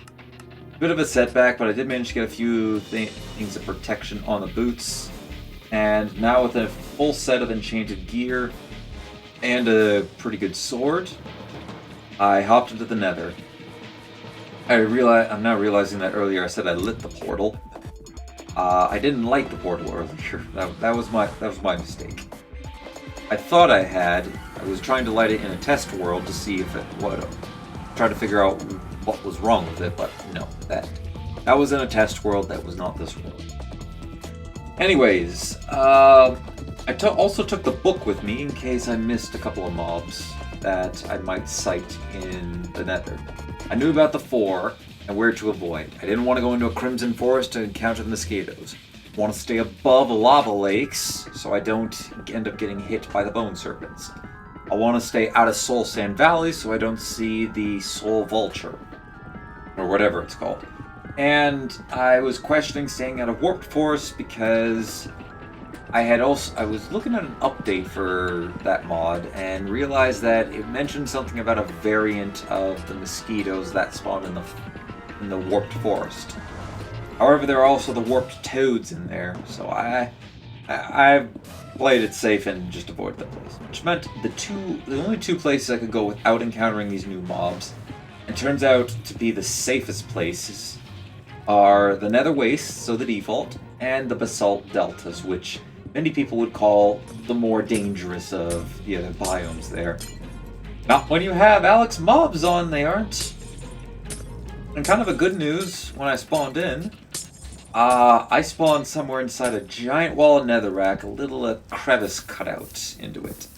Bit of a setback, but I did manage to get a few things of protection on the boots. And now with a full set of enchanted gear and a pretty good sword, I hopped into the Nether. I'm now realizing that earlier I said I lit the portal. I didn't light the portal earlier. That was my mistake. I thought I had. I was trying to light it in a test world to see if it would. Try to figure out what was wrong with it, but no, that was in a test world. That was not this world. Anyways, I also took the book with me in case I missed a couple of mobs that I might sight in the Nether. I knew about the 4 and where to avoid. I didn't want to go into a crimson forest to encounter the mosquitoes. I want to stay above lava lakes so I don't end up getting hit by the bone serpents. I want to stay out of Soul Sand Valley so I don't see the Soul Vulture, or whatever it's called. And I was questioning staying out of Warped Forest because I was looking at an update for that mod and realized that it mentioned something about a variant of the mosquitoes that spawn in the Warped Forest. However, there are also the Warped Toads in there, so I played it safe and just avoided the place, which meant the only 2 places I could go without encountering these new mobs, and turns out to be the safest places, are the Nether Wastes, so the default, and the Basalt Deltas, which many people would call the more dangerous of the other biomes there. Not when you have Alex mobs on, they aren't. And kind of a good news, when I spawned in, I spawned somewhere inside a giant wall of netherrack, a little crevice cut out into it.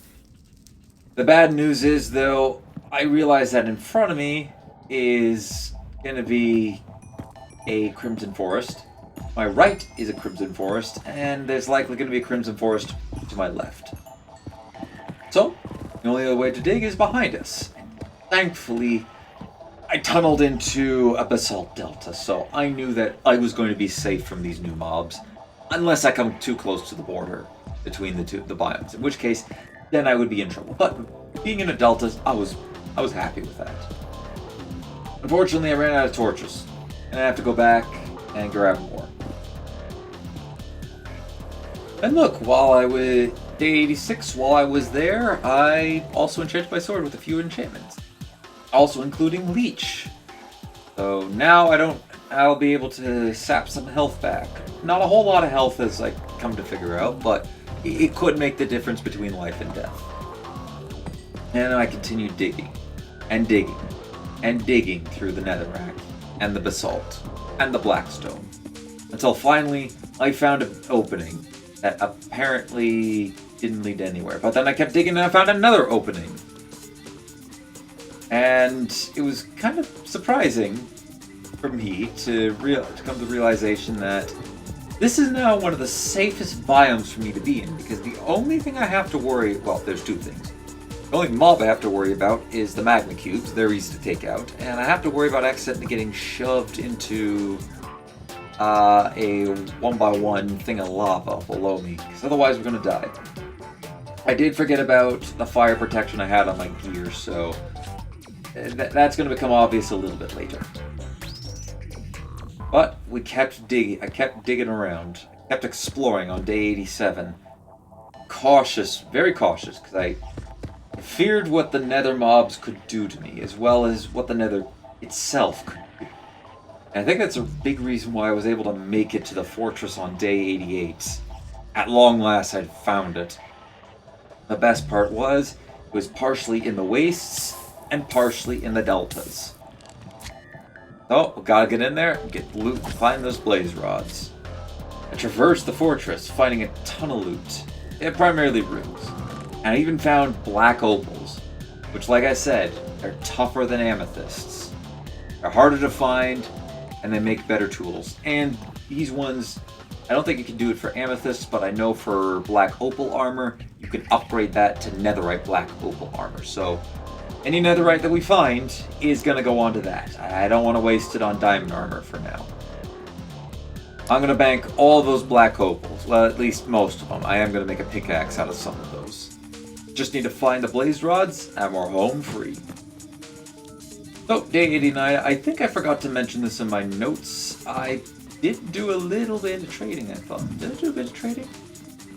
The bad news is, though, I realized that in front of me is going to be a crimson forest. My right is a crimson forest, and there's likely going to be a crimson forest to my left. So, the only other way to dig is behind us. Thankfully, I tunneled into a basalt delta, so I knew that I was going to be safe from these new mobs, unless I come too close to the border between the biomes, in which case, then I would be in trouble. But being in a delta, I was happy with that. Unfortunately, I ran out of torches, and I have to go back and grab more. And look, day 86, while I was there, I also enchanted my sword with a few enchantments. Also including Leech. So now I'll be able to sap some health back. Not a whole lot of health as I come to figure out, but it could make the difference between life and death. And I continued digging, and digging, and digging through the netherrack, and the basalt, and the blackstone. Until finally, I found an opening that apparently didn't lead anywhere. But then I kept digging and I found another opening. And it was kind of surprising for me to come to the realization that this is now one of the safest biomes for me to be in, because the only thing I have to worry, well, there's 2 things. The only mob I have to worry about is the magma cubes. They're easy to take out, and I have to worry about accidentally getting shoved into a 1x1 thing of lava below me, because otherwise we're going to die. I did forget about the fire protection I had on my gear, so that's going to become obvious a little bit later. But we kept digging. I kept digging around. Kept exploring on day 87. Cautious, very cautious, because I feared what the nether mobs could do to me, as well as what the nether itself could do. And I think that's a big reason why I was able to make it to the fortress on day 88. At long last, I'd found it. The best part was, it was partially in the wastes, and partially in the deltas. So, we gotta get in there, get loot, and find those blaze rods. I traversed the fortress, finding a ton of loot. Primarily runes. And I even found black opals, which, like I said, they're tougher than amethysts. They're harder to find, and they make better tools. And these ones, I don't think you can do it for amethysts, but I know for black opal armor, you can upgrade that to netherite black opal armor. So, any netherite that we find is going to go onto that. I don't want to waste it on diamond armor for now. I'm going to bank all those black opals. Well, at least most of them. I am going to make a pickaxe out of some of those. Just need to find the blaze rods, and we're home free. So, day 89. I think I forgot to mention this in my notes. I did do a little bit of trading, I thought. Did I do a bit of trading?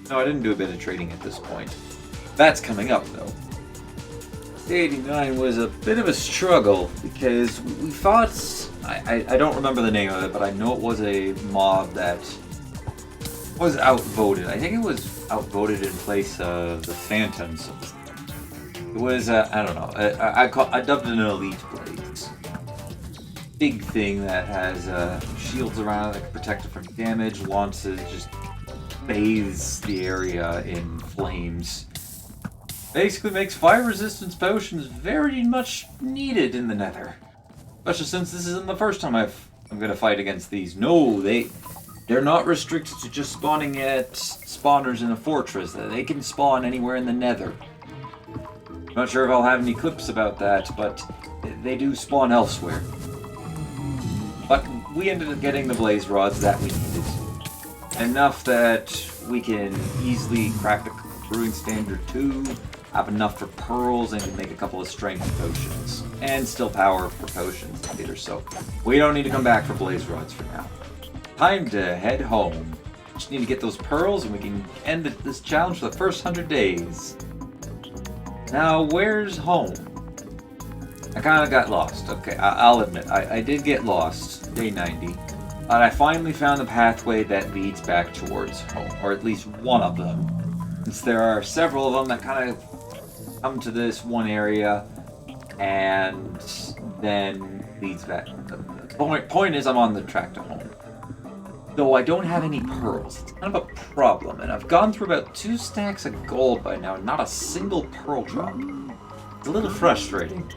No, I didn't do a bit of trading at this point. That's coming up, though. Day 89 was a bit of a struggle, because we thought... I don't remember the name of it, but I know it was a mob that was outvoted. I think it was outvoted in place of the Phantoms. It was, I don't know, I dubbed it an Elite Blaze. Big thing that has shields around it that can protect it from damage, launches, just bathes the area in flames. Basically makes fire resistance potions very much needed in the Nether. Especially since this isn't the first time I'm going to fight against these. No, they're not restricted to just spawning at spawners in a fortress. They can spawn anywhere in the Nether. I'm not sure if I'll have any clips about that, but they do spawn elsewhere. But we ended up getting the blaze rods that we needed. Enough that we can easily craft a brewing standard 2, have enough for pearls, and can make a couple of strength potions. And still power for potions later, so we don't need to come back for blaze rods for now. Time to head home. Just need to get those pearls and we can end this challenge for the first 100 days. Now, where's home? I kind of got lost. Okay, I'll admit, I did get lost, day 90. But I finally found the pathway that leads back towards home, or at least one of them. Since there are several of them that kind of come to this one area and then leads back. The point is I'm on the track to home. Though I don't have any pearls, it's kind of a problem, and I've gone through about 2 stacks of gold by now, and not a single pearl drop. It's a little frustrating.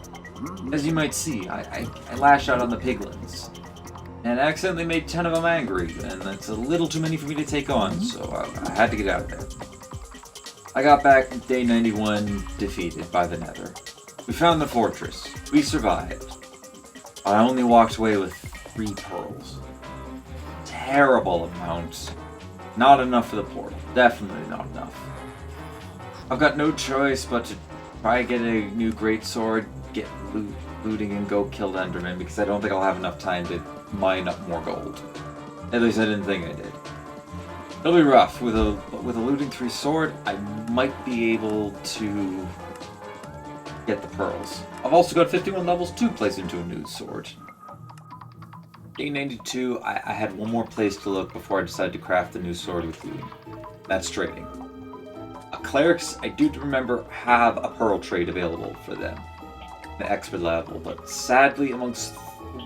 As you might see, I lashed out on the piglins, and accidentally made 10 of them angry, and that's a little too many for me to take on, so I had to get out of there. I got back day 91 defeated by the Nether. We found the fortress. We survived. But I only walked away with 3 pearls. Terrible amounts. Not enough for the portal. Definitely not enough. I've got no choice but to try get a new greatsword, get looting, and go kill Enderman, because I don't think I'll have enough time to mine up more gold. At least I didn't think I did. It'll be rough. With a looting 3 sword, I might be able to get the pearls. I've also got 51 levels to place into a new sword. Day 92, I had one more place to look before I decided to craft the new sword with looting. That's trading. Clerics, I do remember, have a pearl trade available for them. The expert level, but sadly amongst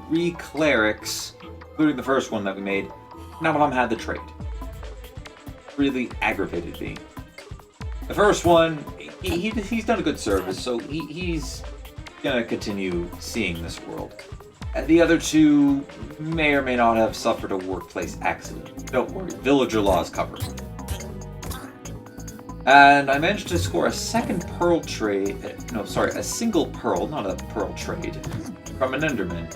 3 clerics, including the first one that we made, none of them had the trade. Really aggravated me. The first one, he's done a good service, so he's gonna continue seeing this world. The other 2 may or may not have suffered a workplace accident. Don't worry, villager laws cover. And I managed to score a second pearl trade, a single pearl, not a pearl trade, from an Enderman.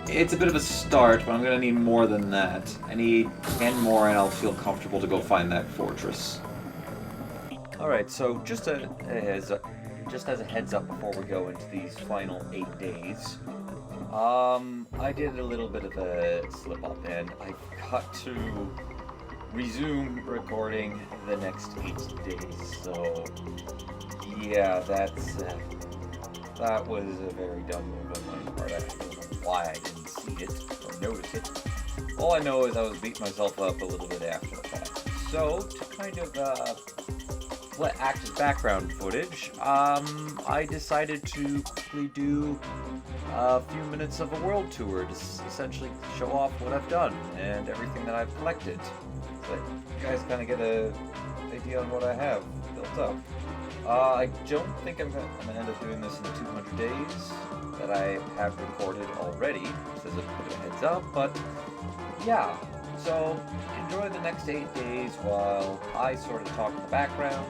It's a bit of a start, but I'm going to need more than that. I need 10 more and I'll feel comfortable to go find that fortress. Alright, so just as a heads up before we go into these final 8 days, I did a little bit of a slip up and I got to resume recording the next 8 days, so yeah, that was a very dumb move on my part. I don't know why I didn't see it or notice it. All I know is I was beating myself up a little bit after the fact. So, to kind of act as background footage, I decided to quickly do a few minutes of a world tour to essentially show off what I've done and everything that I've collected. So you guys kind of get an idea on what I have built up. I don't think I'm going to end up doing this in 200 days that I have recorded already, just as a bit of a heads up, but yeah. So enjoy the next 8 days while I sort of talk in the background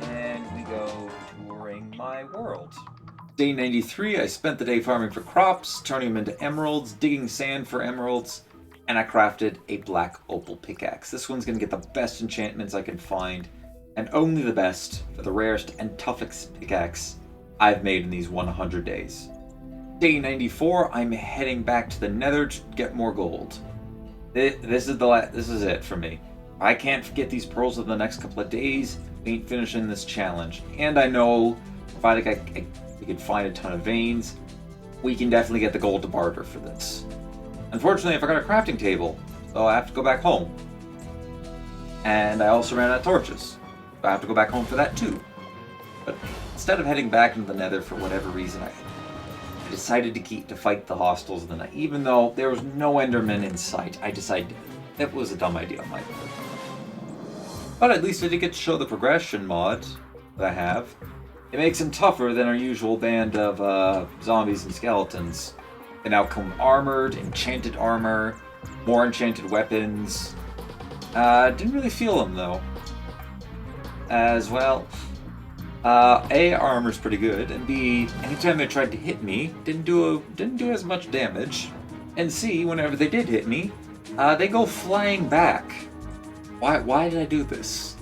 and we go touring my world. Day 93, I spent the day farming for crops, turning them into emeralds, digging sand for emeralds, and I crafted a black opal pickaxe. This one's going to get the best enchantments I can find, and only the best for the rarest and toughest pickaxe I've made in these 100 days. Day 94, I'm heading back to the Nether to get more gold. This is it for me. I can't get these pearls in the next couple of days. We ain't finishing this challenge. And I know if we could find a ton of veins, we can definitely get the gold to barter for this. Unfortunately, I forgot a crafting table, so I have to go back home. And I also ran out of torches. So I have to go back home for that too. But instead of heading back into the Nether for whatever reason, I decided to fight the hostiles in the night. Even though there was no Enderman in sight, I decided that was a dumb idea on my part. But at least I did get to show the progression mod that I have. It makes them tougher than our usual band of zombies and skeletons. They now come armored, enchanted armor, more enchanted weapons. Didn't really feel them though. As well. A, armor's pretty good, and B, anytime they tried to hit me, didn't do as much damage. And C, whenever they did hit me, they go flying back. Why did I do this?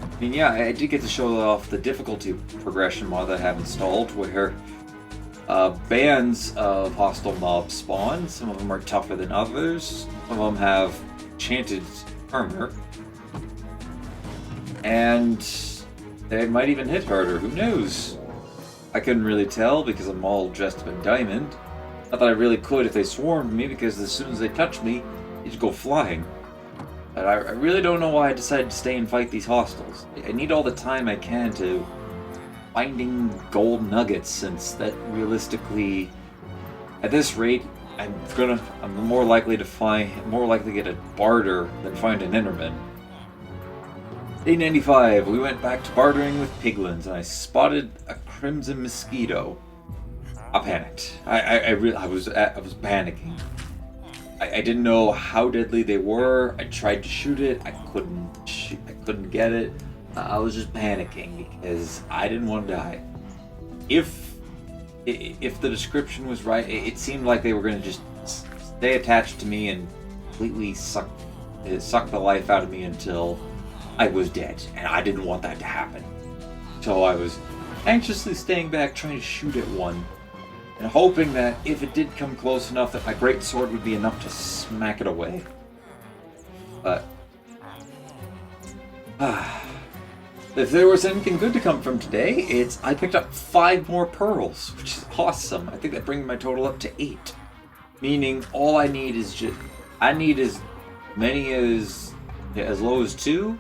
I mean, yeah, I did get to show off the difficulty progression mod that I have installed, where bands of hostile mobs spawn. Some of them are tougher than others. Some of them have enchanted armor. And they might even hit harder, who knows? I couldn't really tell because I'm all dressed up in diamond. Not that I really could if they swarmed me, because as soon as they touched me, they just go flying. But I really don't know why I decided to stay and fight these hostiles. I need all the time I can to finding gold nuggets, since that realistically, at this rate, I'm more likely to get a barter than find an Enderman. Day 95, we went back to bartering with piglins, and I spotted a crimson mosquito. I panicked. I was panicking. I didn't know how deadly they were. I tried to shoot it. I couldn't get it. I was just panicking because I didn't want to die. If the description was right, it seemed like they were going to just stay attached to me and completely suck the life out of me until I was dead, and I didn't want that to happen. So I was anxiously staying back, trying to shoot at one, and hoping that if it did come close enough, that my great sword would be enough to smack it away. But if there was anything good to come from today, I picked up 5 more pearls, which is awesome. I think that brings my total up to 8. Meaning all I need is as many as low as 2,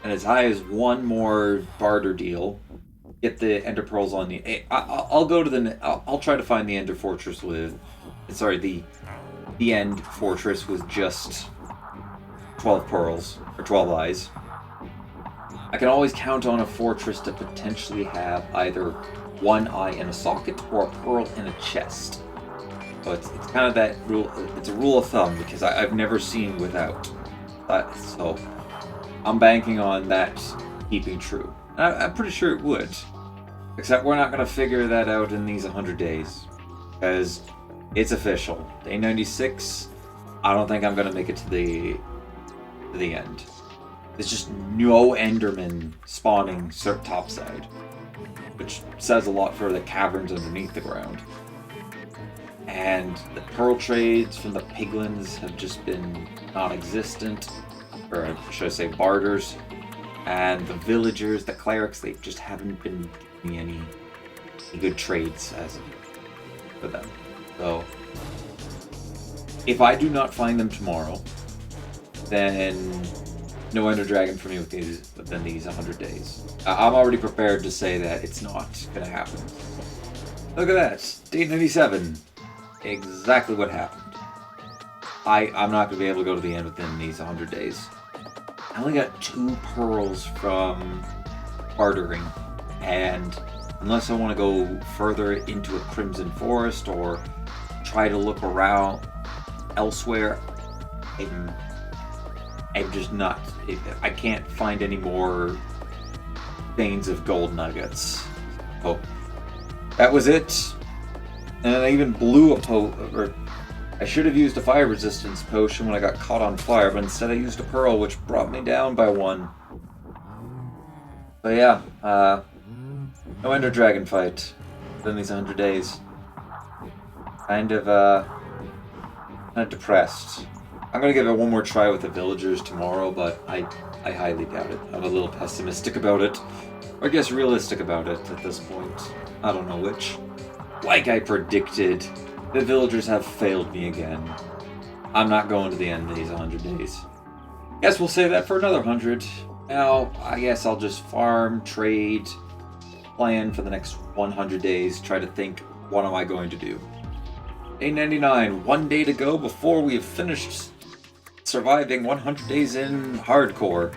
and as high as 1 more barter deal. Get the ender pearls on the. I'll try to find the ender fortress the end fortress with just 12 pearls or 12 eyes. I can always count on a fortress to potentially have either 1 eye in a socket or a pearl in a chest. So it's kind of that rule. It's a rule of thumb because I've never seen without. So I'm banking on that keeping true. I'm pretty sure it would. Except we're not going to figure that out in these 100 days. Because it's official. Day 96, I don't think I'm going to make it to the end. There's just no Enderman spawning topside. Which says a lot for the caverns underneath the ground. And the pearl trades from the piglins have just been non-existent. Or should I say barters. And the villagers, the clerics, they just haven't been giving me any good trades for them. So, if I do not find them tomorrow, then no Ender Dragon for me within these 100 days. I'm already prepared to say that it's not going to happen. Look at that. Day 97. Exactly what happened. I'm not going to be able to go to the end within these 100 days. I only got 2 pearls from bartering, and unless I want to go further into a crimson forest or try to look around elsewhere, I'm just not. I can't find any more veins of gold nuggets. Oh, that was it. And I even blew I should have used a fire resistance potion when I got caught on fire, but instead I used a pearl, which brought me down by 1. But yeah, no Ender Dragon fight within these 100 days. Kind of depressed. I'm gonna give it one more try with the villagers tomorrow, but I highly doubt it. I'm a little pessimistic about it. Or I guess realistic about it at this point. I don't know which. Like I predicted, the villagers have failed me again. I'm not going to the end of these 100 days. Guess we'll save that for another 100. Now, I guess I'll just farm, trade, plan for the next 100 days, try to think, what am I going to do? Day 99, 1 day to go before we have finished surviving 100 days in hardcore.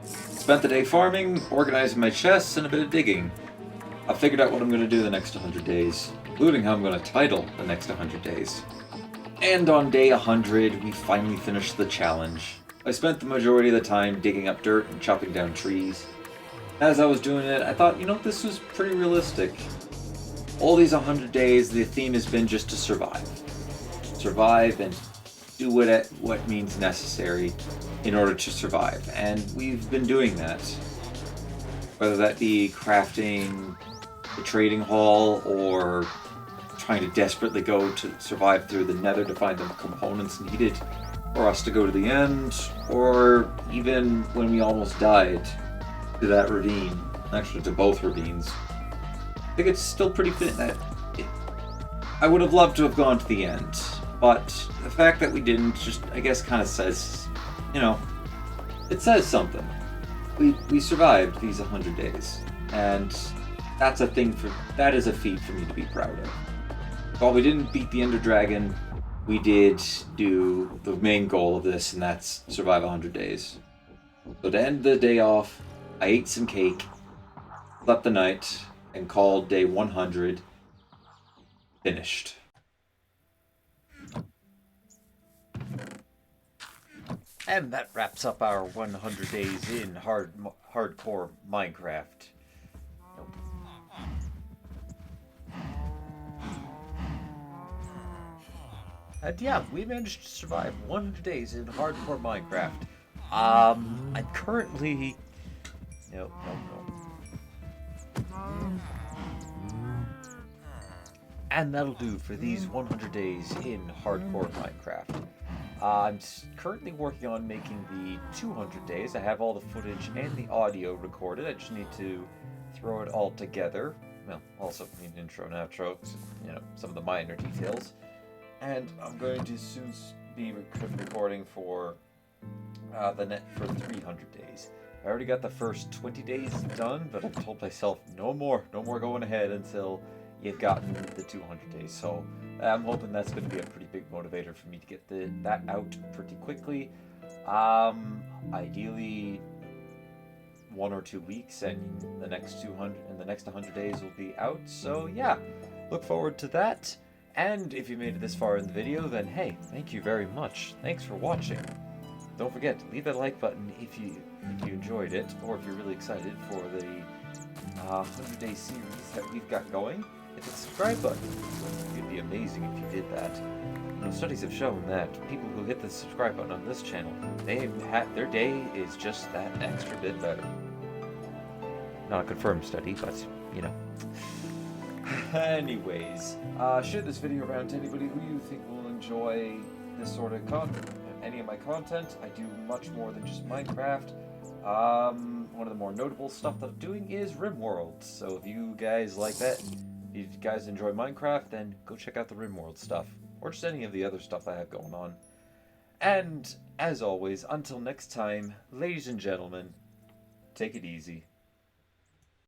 Spent the day farming, organizing my chests, and a bit of digging. I've figured out what I'm going to do the next 100 days, including how I'm going to title the next 100 days. And on day 100, we finally finished the challenge. I spent the majority of the time digging up dirt and chopping down trees. As I was doing it, I thought, this was pretty realistic. All these 100 days, the theme has been just to survive. Survive and do what means necessary in order to survive. And we've been doing that. Whether that be crafting the trading hall or trying to desperately go to survive through the Nether to find the components needed for us to go to the end, or even when we almost died to that ravine, actually to both ravines. I think it's still pretty fit that I would have loved to have gone to the end, but the fact that we didn't just, I guess, kind of says, it says something. We survived these 100 days, and that is a feat for me to be proud of. While we didn't beat the Ender Dragon, we did do the main goal of this, and that's survive 100 days. So to end the day off, I ate some cake, slept the night, and called day 100 finished. And that wraps up our 100 days in hardcore Minecraft. And yeah, we managed to survive 100 days in hardcore Minecraft. I'm currently... No. And that'll do for these 100 days in hardcore Minecraft. I'm currently working on making the 200 days. I have all the footage and the audio recorded. I just need to throw it all together. Well, also an intro and outro, some of the minor details. And I'm going to soon be recording for the net for 300 days. I already got the first 20 days done, but I've told myself no more going ahead until you've gotten the 200 days. So I'm hoping that's going to be a pretty big motivator for me to get that out pretty quickly. Ideally 1 or 2 weeks, and the next 100 days will be out. So yeah, look forward to that. And if you made it this far in the video, then hey, thank you very much. Thanks for watching. Don't forget to leave that like button if you enjoyed it, or if you're really excited for the 100-day series that we've got going. Hit the subscribe button. It'd be amazing if you did that. Studies have shown that people who hit the subscribe button on this channel, their day is just that extra bit better. Not a confirmed study, but Anyways, share this video around to anybody who you think will enjoy this sort of content. Any of my content, I do much more than just Minecraft. One of the more notable stuff that I'm doing is RimWorld. So if you guys like that, if you guys enjoy Minecraft, then go check out the RimWorld stuff, or just any of the other stuff I have going on. And as always, until next time, ladies and gentlemen, take it easy.